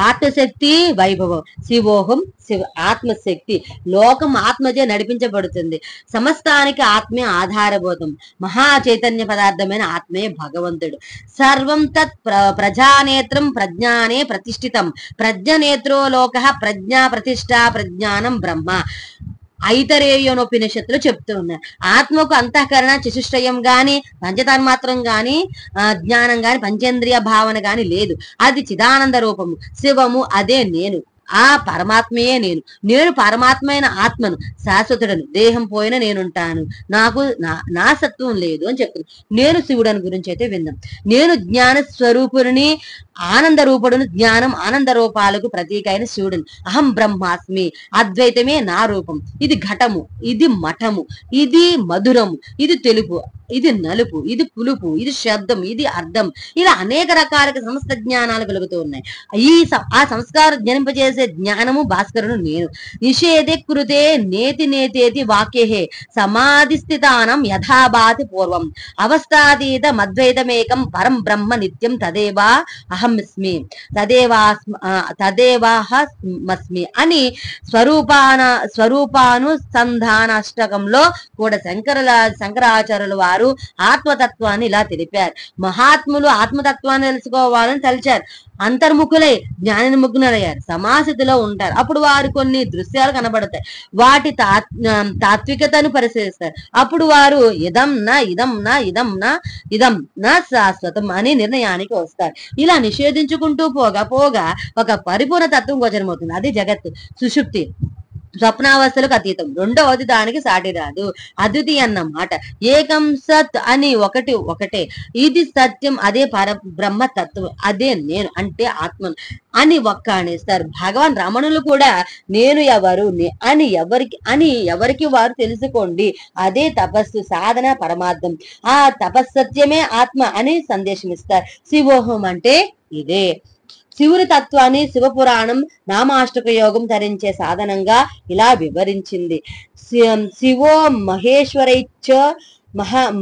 ఆత్మశక్తి వైభవం. శివోహం శివ ఆత్మశక్తి. లోకం ఆత్మచే నడిపించబడుతుంది. సమస్తానికి ఆత్మే ఆధారభూతం. మహా చైతన్య పదార్థమైన ఆత్మే భగవంతుడు. సర్వం తత్ ప్రజానేత్రం ప్రజ్ఞానే ప్రతిష్ఠితం. ప్రజ్ఞనేత్రో లోక ప్రజ్ఞా ప్రతిష్ఠ ప్రజ్ఞానం బ్రహ్మ. ఐతరేయోనోపనిషత్తులు చెప్తూ ఉన్నారు. ఆత్మకు అంతఃకరణ, చతుష్టయం గాని, పంచతన్మాత్రం గాని, జ్ఞానం గాని, పంచేంద్రియ భావన గాని లేదు. అది చిదానంద రూపము. శివము అదే నేను. ఆ పరమాత్మయే నేను. నేను పరమాత్మైన ఆత్మను, శాశ్వతుడను. దేహం పోయిన నేనుంటాను. నాకు నా సత్వం లేదు అని చెప్తుంది. నేను శివుడని గురించి అయితే విందాం. నేను జ్ఞాన స్వరూపుడిని, ఆనంద రూపుడును. జ్ఞానం, ఆనంద రూపాలకు ప్రతీక అయిన శివుడుని. అహం బ్రహ్మాస్మి. అద్వైతమే నా రూపం. ఇది ఘటము, ఇది మఠము, ఇది మధురము, ఇది తెలుపు, ఇది నలుపు, ఇది పులుపు, ఇది శబ్దం, ఇది అర్థం. ఇలా అనేక రకాల సమస్త జ్ఞానాలు కలుగుతూ ఉన్నాయి. ఆ సంస్కారం జనింపజేసే జ్ఞానము భాస్కరుడు నేను. నిషేధే కృతే నేతి నేతేతి వాక్యే సమాధి స్థితానం యథాభాతి పూర్వం అవస్థాతీత మద్వైతమేకం పరం బ్రహ్మ నిత్యం తదేవా అహమస్మి తదేవాహమస్మి అని స్వరూపానుసంధానాష్టకంలో కూడా శంకరాచార్యుల వారు ఆత్మతత్వాన్ని ఇలా తెలిపారు. మహాత్ములు ఆత్మతత్వాన్ని తెలుసుకోవాలని తలిచారు. అంతర్ముఖులై జ్ఞానముగ్నులయ్యారు. సమాసితిలో ఉంటారు. అప్పుడు వారు కొన్ని దృశ్యాలు కనబడతాయి. వాటి తాత్వికతను పరిశీలిస్తారు. అప్పుడు వారు ఇదం నా శాశ్వతం అనే నిర్ణయానికి వస్తారు. ఇలా నిషేధించుకుంటూ పోగా ఒక పరిపూర్ణ తత్వం గోచరమవుతుంది. అది జగత్తు, సుషుప్తి. స్వప్నావస్థలకు అతీతం, రెండవది దానికి సాటి రాదు, అద్వితీయ అన్నమాట. ఏకం సత్ అని ఒకటే, ఇది సత్యం, అదే బ్రహ్మ తత్వం, అదే నేను అంటే ఆత్మ అని అనేస్తారు. భగవాన్ రమణులు కూడా నేను ఎవరు అని ఎవరికి వారు తెలుసుకోండి, అదే తపస్సు సాధన పరమార్థం, ఆ తపస్సత్యమే ఆత్మ అని సందేశం ఇస్తారు. శివోహం అంటే ఇదే. శివుని తత్వాన్ని శివపురాణం నామాష్టక యోగం ధరించే సాధనంగా ఇలా వివరించింది. శివో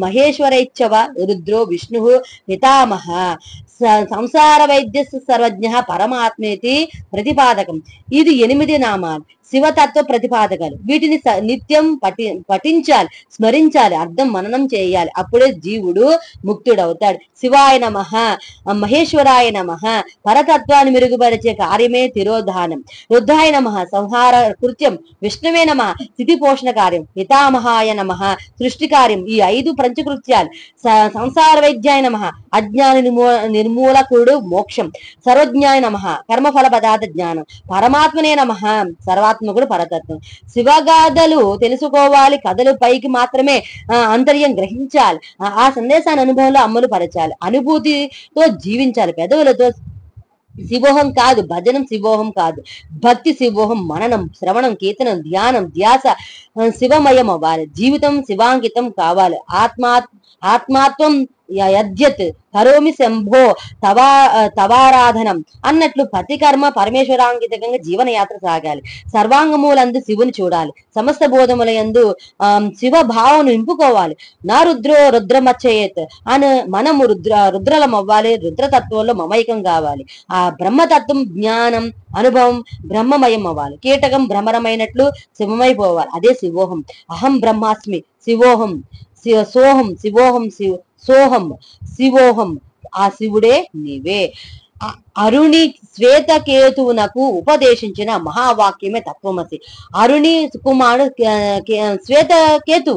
మహేశ్వరైచ్చవ రుద్రో విష్ణు పితామహ సంసార వైద్య సర్వజ్ఞ పరమాత్మేతి ప్రతిపాదకం. ఇది 8 నామాలు, శివతత్వ ప్రతిపాదకాలు. వీటిని నిత్యం పఠించాలి, స్మరించాలి, అర్థం మననం చేయాలి. అప్పుడే జీవుడు ముక్తుడవుతాడు. శివాయ నమః, మహేశ్వరాయ నమః, పరతత్వాన్ని మెరుగుపరిచే కార్యమే తిరోధానం. రుద్రాయ నమః, సంహార కృత్యం. విష్ణువే నమః, స్థితి పోషణ కార్యం. పితామహాయ నమః, సృష్టి కార్యం. ఈ 5 పంచకృత్యాలు. సంసార వైద్యాయ నమః, అజ్ఞాన నిర్మూలకుడు మోక్షం. సర్వజ్ఞాయ నమః, కర్మఫల పదార్థ జ్ఞానం. పరమాత్మనే నమః, సర్వాత్మకుడు పరతత్వం. శివగాథలు తెలుసుకోవాలి, కథలు పైకి మాత్రమే అంతర్యం గ్రహించాలి, ఆ సందేశాన్ని అనుభవంలో అమలు పరచాలి, అనుభూతితో జీవించాలి. పెదవులతో శివోహం కాదు, భజనం శివోహం కాదు, భక్తి శివోహం, మననం, శ్రవణం, కీర్తనం, ధ్యానం, ధ్యాస శివమయం అవ్వాలి. జీవితం శివాంకితం కావాలి. ఆత్మాత్వం యద్యత్ కరోమి శంభో తవారాధనం అన్నట్లు ప్రతి కర్మ పరమేశ్వరాంకితంగా జీవనయాత్ర సాగాలి. సర్వాంగములందు శివుని చూడాలి, సమస్త బోధముల యందు శివ భావం నింపుకోవాలి. నా రుద్రమచ్చయేత్ అని మనము రుద్రలం అవ్వాలి, రుద్రతత్వంలో మమైకం కావాలి. ఆ బ్రహ్మతత్వం జ్ఞానం అనుభవం బ్రహ్మమయం అవ్వాలి. కీటకం భ్రమరమైనట్లు శివమైపోవాలి, అదే శివోహం. అహం బ్రహ్మాస్మి శివోహం, సోహం శివోహం, సోహం శివోహం, ఆ శివుడే నీవే. అరుణి శ్వేతకేతువునకు ఉపదేశించిన మహావాక్యమే తత్వమసి. అరుణి కుమారుడు శ్వేతకేతు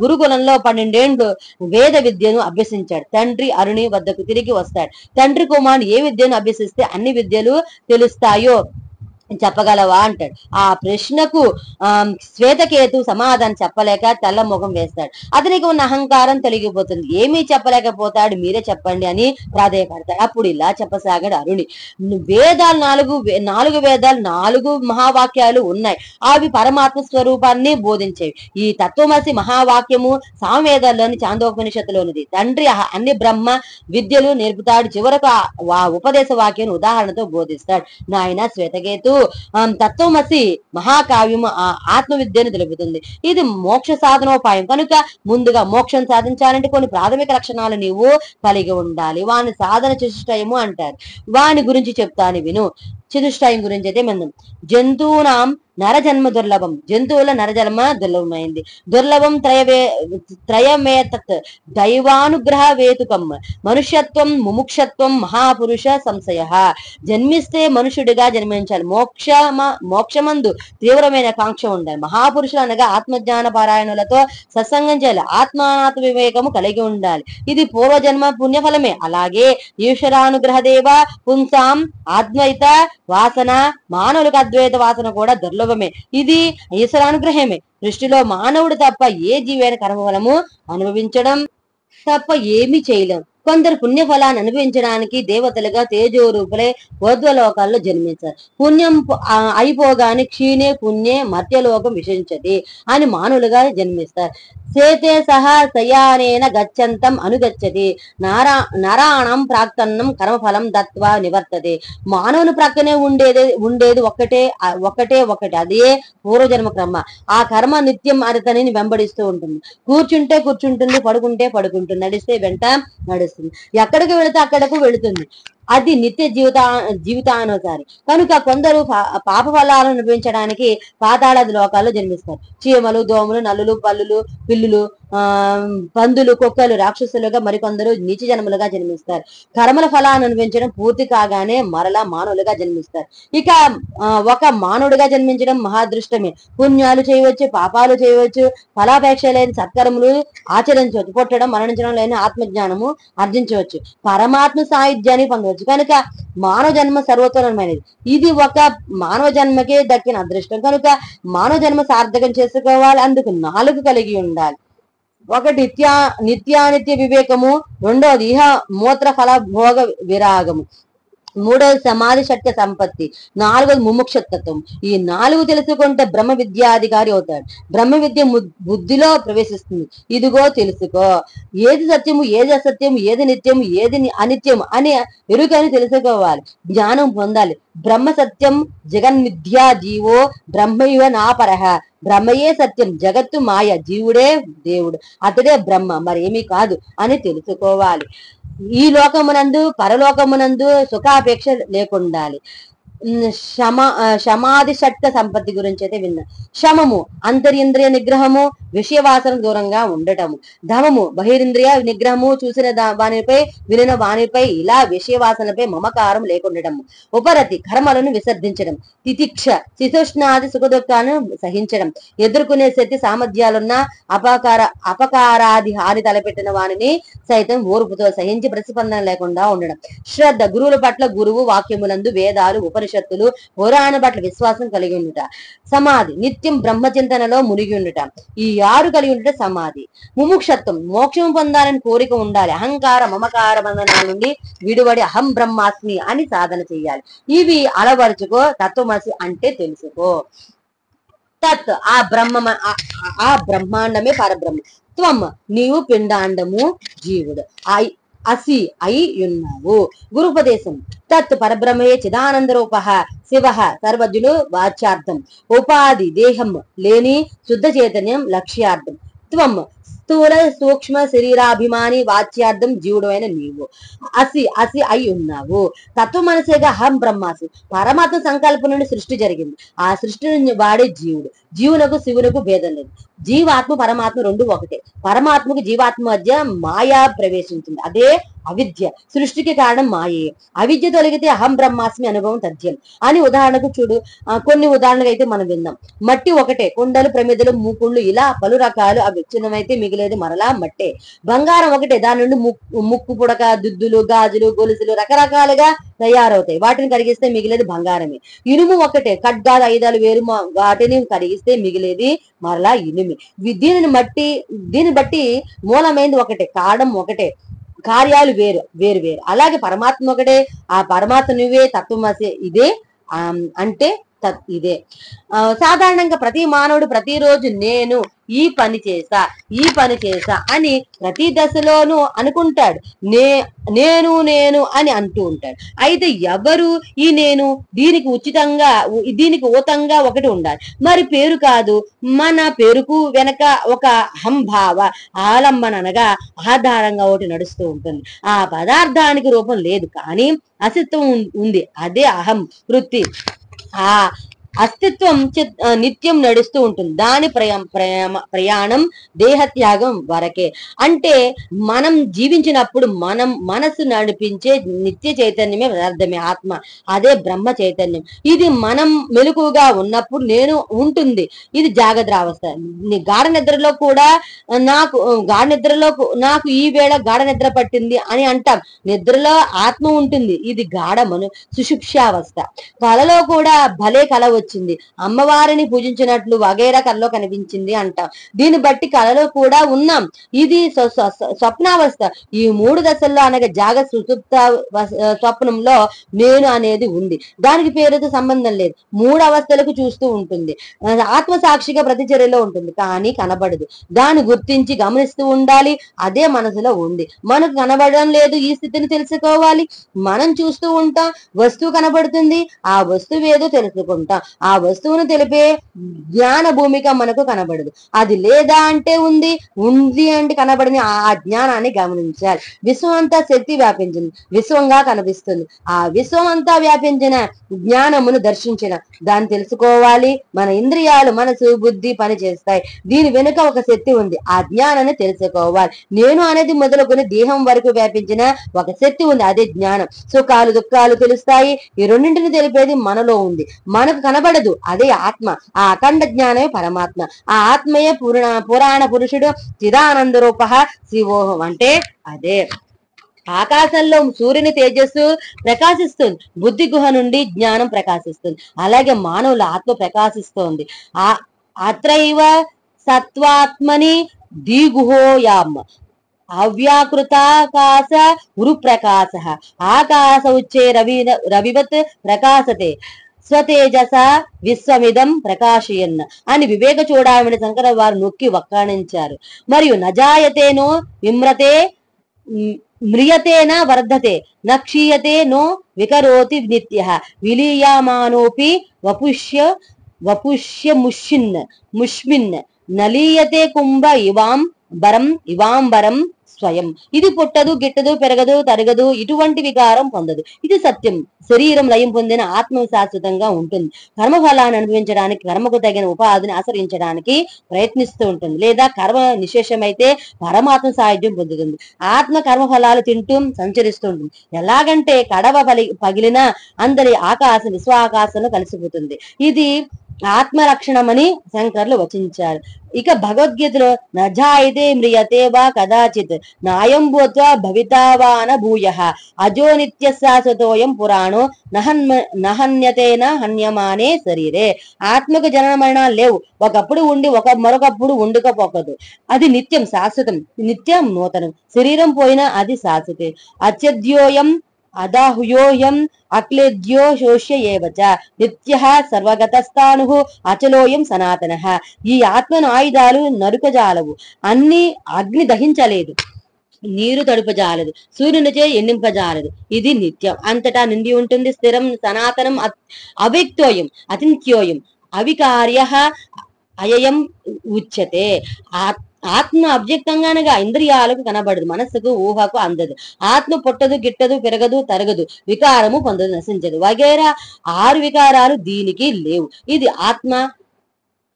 గురుకులంలో 12 ఏళ్ళు వేద విద్యను అభ్యసించాడు. తండ్రి అరుణి వద్దకు తిరిగి వస్తాడు. తండ్రి కుమారుడు ఏ విద్యను అభ్యసిస్తే అన్ని విద్యలు తెలుస్తాయో చెప్పగలవా అంటాడు. ఆ ప్రశ్నకు శ్వేతకేతు సమాధానం చెప్పలేక తెల్ల ముఖం వేస్తాడు. అతనికి ఉన్న అహంకారం తొలగిపోతుంది. ఏమీ చెప్పలేకపోతాడు, మీరే చెప్పండి అని ప్రాధేయపడతాడు. అప్పుడు ఇలా చెప్పసాగాడు అరుణి. వేదాలు 4 వేదాలు 4 మహావాక్యాలు ఉన్నాయి. అవి పరమాత్మ స్వరూపాన్ని బోధించేవి. ఈ తత్వమసి మహావాక్యము సామవేదాల్లోని చాందోపనిషత్తులోనిది. తండ్రి అన్ని బ్రహ్మ విద్యలు నేర్పుతాడు. చివరకు ఆ ఉపదేశ వాక్యం ఉదాహరణతో బోధిస్తాడు. నాయన శ్వేతకేతు, తత్వమసి మహాకావ్యము ఆ ఆత్మ విద్యను తెలుపుతుంది. ఇది మోక్ష సాధనోపాయం కనుక ముందుగా మోక్షం సాధించాలంటే కొన్ని ప్రాథమిక లక్షణాలు నీవు కలిగి ఉండాలి. వాని సాధన చతుష్టయము అంటారు. వాని గురించి చెప్తాను విను. చతుష్టయం గురించి అయితే మనం జంతువునాం నరజన్మ దుర్లభం, జంతువుల నరజన్మ దుర్లభమైంది. దుర్లభం త్రయమేతత్ దైవానుగ్రహ వేతుకం, మనుష్యత్వం ముముక్షత్వం మహాపురుష సంశయ. జన్మిస్తే మనుషుడిగా జన్మించాలి, మోక్షమందు తీవ్రమైన కాంక్ష ఉండాలి. మహాపురుషులు అనగా ఆత్మజ్ఞాన పారాయణులతో సత్సంగం చేయాలి, ఆత్మానాత్మ వివేకము కలిగి ఉండాలి. ఇది పూర్వజన్మ పుణ్యఫలమే. అలాగే ఈశ్వరానుగ్రహ దేవ పుంసాం అద్వైత వాసన, మానవులకు అద్వైత వాసన కూడా దుర్లభమే. ఇది ఈశ్వరానుగ్రహమే. సృష్టిలో మానవుడు తప్ప ఏ జీవైన కర్మఫలము అనుభవించడం తప్ప ఏమీ చేయలేం. కొందరు పుణ్యఫలాన్ని అనుభవించడానికి దేవతలుగా తేజోరూపులై ఊర్ధ్వలోకాల్లో జన్మించారు. పుణ్యం అయిపోగానే క్షీణే పుణ్యే మర్త్యలోకం విశించది అని మానవులుగా జన్మిస్తారు. సేతే సహా సయానేన గచ్చంతం అనుగచ్చతి, నరాణం ప్రాక్తన్నం కర్మఫలం దత్వా నివర్తతే. మానవుని ప్రక్కనే ఉండేది ఒక్కటే అదే పూర్వజన్మ కర్మ. ఆ కర్మ నిత్యం అతనిని వెంబడిస్తూ ఉంటుంది. కూర్చుంటే కూర్చుంటుంది, పడుకుంటే పడుకుంటుంది, నడిస్తే వెంట నడుస్తుంది, ఎక్కడికి వెళితే అక్కడకు వెళుతుంది. అది నిత్య జీవితానుసారి కనుక కొందరు పాప ఫలాలను అనుభవించడానికి పాతాళాది లోకాల్లో జన్మిస్తారు. చీమలు, దోమలు, నల్లులు, పల్లులు, పిల్లులు పందులు, కుక్కలు, రాక్షసులుగా, మరికొందరు నీచ జన్మలుగా జన్మిస్తారు. కర్మల ఫలాన్ని అనుభవించడం పూర్తి కాగానే మరలా మానవులుగా జన్మిస్తారు. ఇక ఒక మానవుడిగా జన్మించడం మహాదృష్టమే. పుణ్యాలు చేయవచ్చు, పాపాలు చేయవచ్చు, ఫలాపేక్ష లేని సత్కర్మలు ఆచరించవచ్చు, పుట్టడం మరణించడం లేని ఆత్మజ్ఞానము ఆర్జించవచ్చు, పరమాత్మ సాయుధ్యాన్ని పొందవచ్చు. కనుక మానవ జన్మ సర్వోత్తరమైనది. ఇది ఒక మానవ జన్మకే దక్కిన అదృష్టం. కనుక మానవ జన్మ సార్థకం చేసుకోవాలి. అందుకు 4 కలిగి ఉండాలి. ఒకటి నిత్యానిత్య వివేకము, రెండోది ఇహ మూత్ర ఫల భోగ విరాగము, మూడోది సమాధి షట్క సంపత్తి, నాలుగోది ముముక్షత్వం. ఈ 4 తెలుసుకుంటే బ్రహ్మ విద్యాధికారి అవుతాడు. బ్రహ్మ విద్య బుద్ధిలో ప్రవేశిస్తుంది. ఇదిగో తెలుసుకో, ఏది సత్యము, ఏది అసత్యము, ఏది నిత్యము, ఏది అనిత్యము అని ఎరుకని తెలుసుకోవాలి. జ్ఞానం పొందాలి. బ్రహ్మ సత్యం జగన్మిథ్యా జీవో బ్రహ్మైవ నాపరహ. బ్రహ్మయే సత్యం, జగత్తు మాయ, జీవుడే దేవుడు, అతడే బ్రహ్మ, మరేమీ కాదు అని తెలుసుకోవాలి. ఈ లోకమునందు పరలోకమునందు సుఖాపేక్ష లేకుండాలి. శమాధి షట్క సంపత్తి గురించి అయితే విన్నా. శమము అంతరింద్రియ నిగ్రహము, విషయవాసన దూరంగా ఉండటము. ధమము బహిరింద్రియ నిగ్రహము, చూసిన వానిపై వినిన వానిపై ఇలా విషయవాసనపై మమకారం లేకుండటము. ఉపరతి కర్మలను విసర్జించడం. తితిక్ష శిశుష్ణాది సుఖ దుఃఖాలను సహించడం. ఎదుర్కొనే శక్తి సామర్థ్యాలున్న అపకారాది హాని తలపెట్టిన వానిని సైతం ఓర్పుతో సహించి ప్రతిస్పందన లేకుండా ఉండడం. శ్రద్ధ గురువుల పట్ల, గురువు వాక్యములందు, వేదాలు, ఉపనిషత్తులు, పురాణ పట్ల విశ్వాసం కలిగి ఉండుట. సమాధి నిత్యం బ్రహ్మచింతనలో మునిగి ఉండుట. ఈ 6 కలిగి ఉండుట సమాధి. ముముక్షత్వం మోక్షం పొందాలని కోరిక ఉండాలి. అహంకార మమకార బంధనాల నుండి విడివడి అహం బ్రహ్మాస్మి అని సాధన చెయ్యాలి. ఇవి అలవరుచుకో. తత్వమసి అంటే తెలుసుకో. తత్ ఆ బ్రహ్మాండమే పరబ్రహ్మ. త్వం నీవు పిండాండము, జీవుడు. అసి అయి ఉన్నావు. గురుపదేశం. తత్ పరబ్రహ్మయే చిదానంద రూప శివ సర్వజ్ఞుడు వాచ్యార్థం. ఉపాధి దేహం లేని శుద్ధ చైతన్యం లక్ష్యార్థం. త్వం స్థూల సూక్ష్మ శరీరాభిమాని వాచ్యార్థం జీవుడు అయిన నీవు. అసి అయి ఉన్నావు. తత్వ మనసేగా అహం బ్రహ్మాసి. పరమాత్మ సంకల్పం నుండి సృష్టి జరిగింది. ఆ సృష్టిని వాడే జీవుడు. జీవునకు శివునకు భేదం లేదు. జీవాత్మ పరమాత్మ రెండు ఒకటే. పరమాత్మకు జీవాత్మ మధ్య మాయా ప్రవేశించింది. అదే అవిద్య. సృష్టికి కారణం మాయే. అవిద్య తొలగితే అహం బ్రహ్మాస్మి అనుభవం తథ్యం అని ఉదాహరణకు చూడు. కొన్ని ఉదాహరణలు అయితే మనం విందాం. మట్టి ఒకటే. కుండలు, ప్రమిదలు, మూకుళ్ళు ఇలా పలు రకాలు. అవి విచ్ఛిన్నమైతే మిగిలేది మరలా మట్టే. బంగారం ఒకటే. దాని నుండి ముక్కు పుడక, దుద్దులు, గాజులు, గొలుసులు రకరకాలుగా తయారవుతాయి. వాటిని కరిగిస్తే మిగిలేది బంగారమే. ఇనుము ఒకటే. ఖడ్గాలు, ఆయుధాలు వేరు. వాటిని కరిగిస్తే మిగిలేది మరలా ఇనుమి. దీన్ని బట్టి మూలమైంది ఒకటే. కారణం ఒకటే. కార్యాలు వేరు వేరు. అలాగే పరమాత్మ ఒకటే. ఆ పరమాత్మ నువ్వే. తత్వమసే ఇదే అంటే ఇదే. సాధారణంగా ప్రతి మానవుడు ప్రతిరోజు నేను ఈ పని చేసా అని ప్రతి దశలోనూ అనుకుంటాడు. నేను అని అంటూ ఉంటాడు. అయితే ఎవరు ఈ నేను? దీనికి ఊతంగా ఒకటి ఉండాలి. మరి పేరు కాదు. మన పేరుకు వెనక ఒక అహంభావ ఆలంబన అనగా ఆధారంగా ఒకటి నడుస్తూ ఉంటుంది. ఆ పదార్థానికి రూపం లేదు, కానీ అస్తిత్వం ఉంది. అదే అహం వృత్తి. ఆ అస్తిత్వం నిత్యం నడుస్తూ ఉంటుంది. దాని ప్రయాణం దేహత్యాగం వరకే. అంటే మనం జీవించినప్పుడు మనం మనసు నడిపించే నిత్య చైతన్యమే పదార్థమే ఆత్మ. అదే బ్రహ్మ చైతన్యం. ఇది మనం మెలకుగా ఉన్నప్పుడు నేను ఉంటుంది. ఇది జాగ్రత్తావస్థ. గాఢ నిద్రలో కూడా నాకు ఈ వేళ గాఢ నిద్ర పట్టింది అని అంటాం. నిద్రలో ఆత్మ ఉంటుంది. ఇది గాఢమను సుషుప్త్యావస్థ. కలలో కూడా భలే కల వచ్చింది, అమ్మవారిని పూజించినట్లు వగైరా కలలో కనిపించింది అంటాం. దీన్ని బట్టి కలలో కూడా ఉన్నాం. ఇది స్వప్నావస్థ. ఈ 3 దశల్లో అనగా జాగ్రత్త, సుషుప్త, స్వప్నంలో నేను అనేది ఉంది. దానికి పేరుతో సంబంధం లేదు. 3 అవస్థలకు చూస్తూ ఉంటుంది. ఆత్మ సాక్షిగా ప్రతిచర్యలో ఉంటుంది, కానీ కనబడదు. దాన్ని గుర్తించి గమనిస్తూ ఉండాలి. అదే మనసులో ఉంది. మనకు కనబడడం లేదు. ఈ స్థితిని తెలుసుకోవాలి. మనం చూస్తూ ఉంటాం. వస్తువు కనబడుతుంది. ఆ వస్తువు ఏదో తెలుసుకుంటాం. ఆ వస్తువును తెలిపే జ్ఞాన భూమిక మనకు కనబడదు. అది లేదా అంటే ఉంది, ఉంది అంటే కనబడింది. ఆ జ్ఞానాన్ని గమనించాలి. విశ్వం అంతా శక్తి వ్యాపించింది, విశ్వంగా కనిపిస్తుంది. ఆ విశ్వం అంతా వ్యాపించిన జ్ఞానమును దర్శించిన దాన్ని తెలుసుకోవాలి. మన ఇంద్రియాలు, మనసు, బుద్ధి పని చేస్తాయి. దీని వెనుక ఒక శక్తి ఉంది, ఆ జ్ఞానాన్ని తెలుసుకోవాలి. నేను అనేది మొదలుకొని దేహం వరకు వ్యాపించిన ఒక శక్తి ఉంది, అదే జ్ఞానం. సుఖాలు దుఃఖాలు తెలుస్తాయి. ఈ రెండింటిని తెలిపేది మనలో ఉంది, మనకు కనబడదు, అదే ఆత్మ. ఆ అఖండ జ్ఞానమే పరమాత్మ. ఆ ఆత్మయే పురాణ పురుషుడు, చిదానంద రూప శివోహం అంటే అదే. ఆకాశంలో సూర్యుని తేజస్సు ప్రకాశిస్తుంది, బుద్ధి గుహ నుండి జ్ఞానం ప్రకాశిస్తుంది. అలాగే మానవుల ఆత్మ ప్రకాశిస్తోంది. ఆ అత్రైవ సత్వాత్మని దీగుహోయామ్ అవ్యాకృతాకాశ ఉరుప్రకాశ ఆకాశ ఉచ్చే రవివత్ ప్రకాశతే స్వతేజస విశ్వమిదం ప్రకాశయన్ అని వివేక చూడామణి శంకర వారు నొక్కి వక్కాణించారు. మరియు నజాయతేనో విమ్రతే మ్రియతేన వర్ధతే నక్షీయతే నో వికరోతి నిత్య విలీయమానోపి వపుష్య ముష్మిన్ నలీయతే కుంభ ఇవాంబరం స్వయం. ఇది పుట్టదు, గిట్టదు, పెరగదు, తరగదు, ఇటువంటి వికారం పొందదు. ఇది సత్యం. శరీరం లయం పొందిన ఆత్మ శాశ్వతంగా ఉంటుంది. కర్మఫలాన్ని అనుభవించడానికి, కర్మకు తగిన ఉపాధిని ఆచరించడానికి ప్రయత్నిస్తూ ఉంటుంది. లేదా కర్మ నిశేషమైతే పరమాత్మ సాయుధ్యం పొందుతుంది. ఆత్మ కర్మఫలాలు తింటూ సంచరిస్తూ ఉంటుంది. ఎలాగంటే కడవ పగిలిన అందరి ఆకాశం విశ్వాకాశంలో కలిసిపోతుంది. ఇది ఆత్మరక్షణమని శంకర్లు వచించారు. ఇక భగవద్గీతలో నజాయితే మ్రియతే వా కదాచిత్ నాయం భూత్వా భవితావాన భూయః అజో నిత్య శాశ్వతోయం పురాణో నహన్యతేన హన్యమానే శరీరే. ఆత్మకు జనన మరణాలు లేవు. ఒకప్పుడు ఉండి మరొకప్పుడు ఉండకపోకదు. అది నిత్యం, శాశ్వతం, నిత్యం, నూతనం. శరీరం పోయినా అది శాశ్వతే. అత్యద్యోయం అదాహుయోయం అక్లేద్యో శోష్య ఏవచ నిత్య సర్వగతస్థాను అచలోయం సనాతన. ఈ ఆత్మను ఆయుధాలు నరుకజాలవు, అన్ని అగ్ని దహించలేదు, నీరు తడుపజాలదు, సూర్యునిచే ఎండింపజాలదు. ఇది నిత్యం, అంతటా నిండి ఉంటుంది, స్థిరం, సనాతనం, అవ్యక్తోయం, అచింత్యోయం, అవికార్య అయయం ఉచ్యతే. ఆత్మ అవ్యక్తంగానగా ఇంద్రియాలకు కనబడదు, మనస్సుకు ఊహకు అందదు. ఆత్మ పుట్టదు, గిట్టదు, పెరగదు, తరగదు, వికారము పొందదు, నశించదు. వగేరా 6 వికారాలు దీనికి లేవు. ఇది ఆత్మ,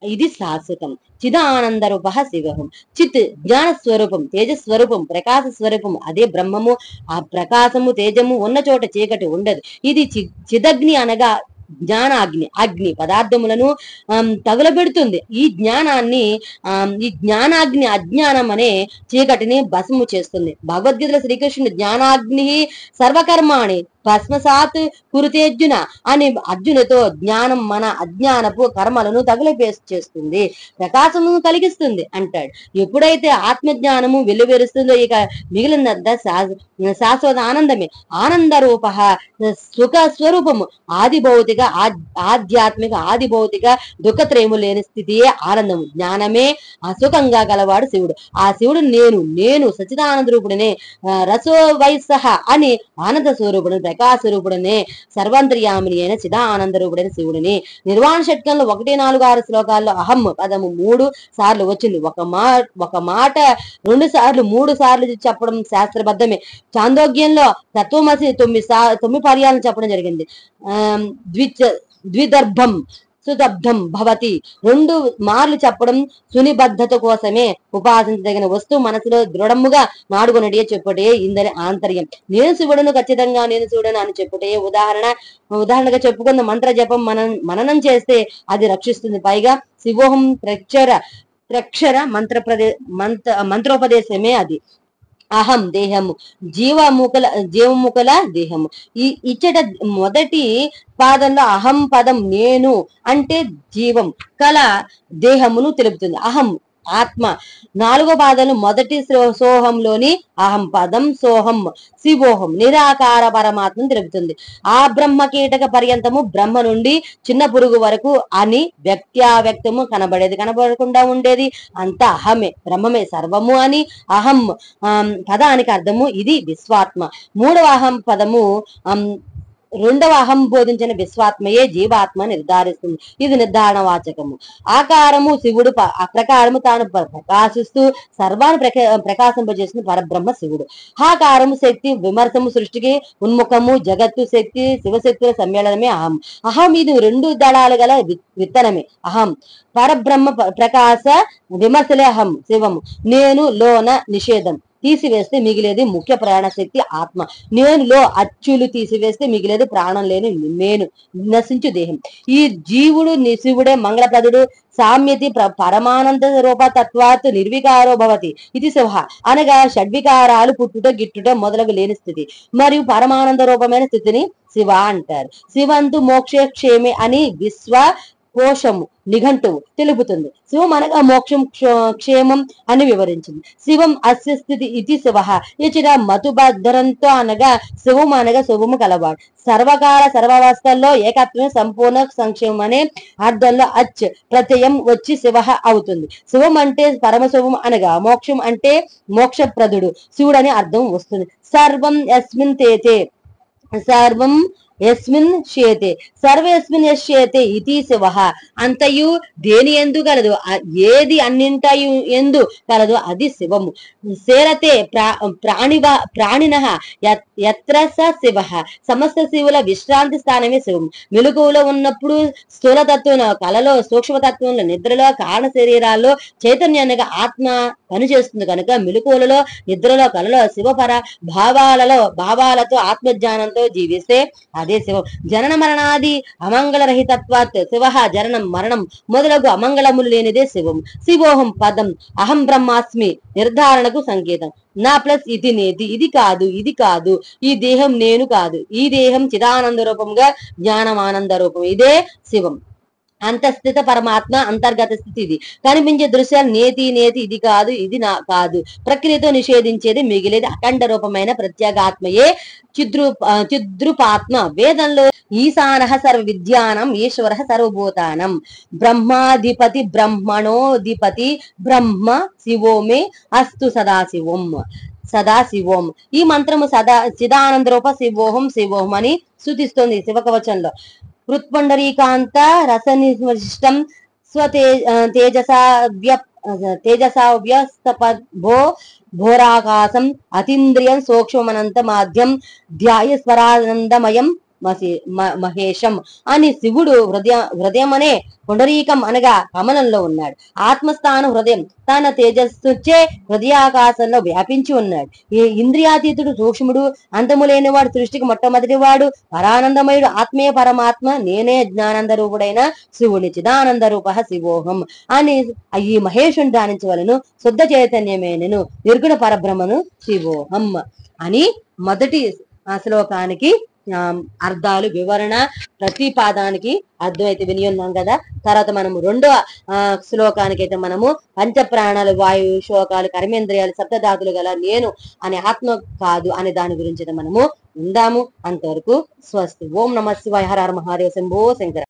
ఇది శాశ్వతం. చిదానంద రూప శివహం. చిత్ జ్ఞాన స్వరూపం, తేజస్వరూపం, ప్రకాశ స్వరూపం, అదే బ్రహ్మము. ఆ ప్రకాశము, తేజము ఉన్న చోట చీకటి ఉండదు. ఇది చిదగ్ని అనగా జ్ఞానాగ్ని. అగ్ని పదార్థములను తగులబెడుతుంది. ఈ జ్ఞానాగ్ని అజ్ఞానం అనే చీకటిని భస్ము చేస్తుంది. భగవద్గీతలో శ్రీకృష్ణుడు జ్ఞానాగ్ని సర్వకర్మాణి భస్మసాత్ కురుతేర్జున అని అర్జునుతో జ్ఞానం మన అజ్ఞానపు కర్మలను తగులచేస్తుంది, ప్రకాశమును కలిగిస్తుంది అంటాడు. ఎప్పుడైతే ఆత్మజ్ఞానము వెలువెరుస్తుందో ఇక మిగిలినంత శాశ్వత ఆనందమే. ఆనంద రూప సుఖ స్వరూపము, ఆది భౌతిక, ఆధ్యాత్మిక, ఆది భౌతిక దుఃఖత్రయము లేని స్థితియే ఆనందము. జ్ఞానమే అసుఖంగా గలవాడు శివుడు. ఆ శివుడు నేను సచిదానంద రూపుడనే, రసో వైసహ అని ఆనంద స్వరూపుడు, ప్రకాశ రూపుడనే, సర్వాంతర్యామిని అయిన చిదానంద రూపుడైన శివుడిని. నిర్వాణ షట్కంలో 1, 4, 6 శ్లోకాల్లో అహం పదము 3 సార్లు వచ్చింది. ఒక మాట 2 సార్లు 3 సార్లు చెప్పడం శాస్త్రబద్ధమే. చాందోగ్యంలో తత్వమసి 9 పర్యాలను చెప్పడం జరిగింది. ద్విదర్భం సుదబ్ధం భవతి 2 మార్లు చెప్పడం సునిబద్ధత కోసమే. ఉపాసించదగిన వస్తువు మనసులో దృఢముగా నాడుకొనడే చెప్పుటే ఇందని ఆంతర్యం. నేను శివుడును, ఖచ్చితంగా నేను శివుడను అని చెప్పుటే ఉదాహరణగా చెప్పుకున్న మంత్ర జపం మననం చేస్తే అది రక్షిస్తుంది. పైగా శివోహం ప్రక్షర మంత్రోపదేశమే అది. అహం దేహము, జీవముకల దేహము. ఇచ్చట మొదటి పాదంలో అహం పదం నేను అంటే జీవం కల దేహమును తెలుపుతుంది. అహం ఆత్మ. 4వ పాదంలో మొదటి సోహంలోని అహం పదం సోహం శివోహం నిరాకార పరమాత్మను తెలుపుతుంది. ఆ బ్రహ్మ కీటక పర్యంతము, బ్రహ్మ నుండి చిన్న పురుగు వరకు అని వ్యక్త్యావ్యక్తము, కనబడేది కనబడకుండా ఉండేది అంతా అహమే, బ్రహ్మమే సర్వము అని అహం పదానికి అర్థము. ఇది విశ్వాత్మ. 3వ అహం పదము రెండవ అహం బోధించిన విశ్వాత్మయే జీవాత్మ నిర్ధారిస్తుంది. ఇది నిర్ధారణ వాచకము. ఆకారము శివుడు, అప్రకారము తాను ప్రకాశిస్తూ సర్వాన్ని ప్రకాశింపజేసిన పరబ్రహ్మ శివుడు. ఆకారము శక్తి, విమర్శము సృష్టికి ఉన్ముఖము, జగత్తు శక్తి, శివశక్తుల సమ్మేళనమే అహం. అహం ఇది రెండు దళాలు గల విత్తనమే అహం. పరబ్రహ్మ ప్రకాశ విమర్శలే అహం శివము. నేను లోన నిషేధం తీసివేస్తే మిగిలేది ముఖ్య ప్రాణశక్తి ఆత్మ. నేనులో అచ్చులు తీసివేస్తే మిగిలేది ప్రాణం లేని నేను నశించు దేహం. ఈ జీవుడు శివుడే మంగళప్రదుడు. సామ్యతి పరమానంద రూప తత్వాత్ నిర్వికారో భవతి ఇది శివ అనగా షడ్వికారాలు పుట్టుట గిట్టుట మొదలగు లేని స్థితి మరియు పరమానంద రూపమైన స్థితిని శివ అంటారు. శివంతు మోక్ష క్షేమే అని విశ్వ కోశము నిఘంటువు తెలుపుతుంది. శివం అనగా మోక్షం క్షేమం అని వివరించింది. శివం అస్య స్థితి ఇది శివ ఇచ్చిన మతుబద్ధరంతో అనగా శివం అనగా శుభము కలవాడు. సర్వకాల సర్వావస్థల్లో ఏకత్వమే సంపూర్ణ సంక్షేమం అనే అర్థంలో అచ్ ప్రత్యయం వచ్చి శివ అవుతుంది. శివం అంటే పరమశుభం అనగా మోక్షం అంటే మోక్షప్రదుడు శివుడు అని అర్థం వస్తుంది. సర్వం యస్మిన్ తేతే సర్వం యస్మిన్ శ్యేతే సర్వేస్మిన్ యశ్యేతే ఇతి శివ. అంతయు దేని ఎందు కలదు, ఏది అన్నింట ఎందు కలదు అది శివము. శేరతే ప్రాణినః యత్ర స శివ. సమస్త శివుల విశ్రాంతి స్థానమే శివము. మెలకువలో ఉన్నప్పుడు స్థూలతత్వం, కలలో సూక్ష్మతత్వంలో, నిద్రలో కారణ శరీరాల్లో చైతన్యానికి ఆత్మ పనిచేస్తుంది కనుక మెలకువలలో, నిద్రలో, కలలో శివపర భావాలతో ఆత్మజ్ఞానంతో జీవిస్తే అదే శివం. జనన మరణాది అమంగళరహితత్వాత్ శివ. జననం మరణం మొదలగు అమంగళములు లేనిదే శివం. శివోహం పదం అహం బ్రహ్మాస్మి నిర్ధారణకు సంకేతం. నా ప్లస్ ఇది నేతి, ఇది కాదు, ఇది కాదు, ఈ దేహం నేను కాదు, ఈ దేహం చిదానంద రూపంగా జ్ఞానమానంద రూపం, ఇదే శివం. అంతస్థిత పరమాత్మ అంతర్గత స్థితి ఇది. కనిపించే దృశ్యాలు నేతి నేతి, ఇది కాదు, ఇది నా కాదు, ప్రక్రియతో నిషేధించేది మిగిలేది అఖండ రూపమైన ప్రత్యేగాత్మయే చిద్రూపాత్మ. వేదంలో ఈశానః సర్వ విద్యానం ఈశ్వర సర్వభూతానం బ్రహ్మాధిపతి బ్రహ్మణోధిపతి బ్రహ్మ శివోమే అస్తు సదాశివం సదాశివోం. ఈ మంత్రము చిదానంద రూప శివోహం శివోహం అని సూచిస్తోంది శివకవచంలో. హృత్పుండరీకాంత రసనిష్టం తేజసావ్యస్తపద్భో భోరాకాశం అతీంద్రియం సూక్ష్మనంత మాధ్యం ధ్యాయస్వరానందమయం మహేశం అని శివుడు హృదయం అనే పుండరీకం అనగా కమలంలో ఉన్నాడు. ఆత్మస్థానం హృదయం తన తేజస్సుచే హృదయాకాశంలో వ్యాపించి ఉన్నాడు. ఈ ఇంద్రియాతీతుడు సూక్ష్ముడు, అంతము లేనివాడు, సృష్టికి మొట్టమొదటి వాడు, పరానందమయుడు, ఆత్మీయ పరమాత్మ, నేనే జ్ఞానంద రూపుడైన శివుని చిదానంద రూప శివోహం అని ఈ మహేషుని ధ్యానించవలను. శుద్ధ చైతన్యమే నేను నిర్గుణ పరబ్రహ్మను శివోహం అని మొదటి శ్లోకానికి అర్థాలు వివరణ, ప్రతి పాదానికి అర్థం అయితే విని ఉన్నాం కదా. తర్వాత మనము రెండవ శ్లోకానికి అయితే మనము పంచ ప్రాణాలు, వాయువు, శోకాలు, కర్మేంద్రియాలు, సప్తధాతులు గల నేను అనే ఆత్మ కాదు అనే దాని గురించి మనము ఉందాము. అంతవరకు స్వస్తి. ఓం నమః శివాయ. హర హర మహాదేవ. శంభో శంకర.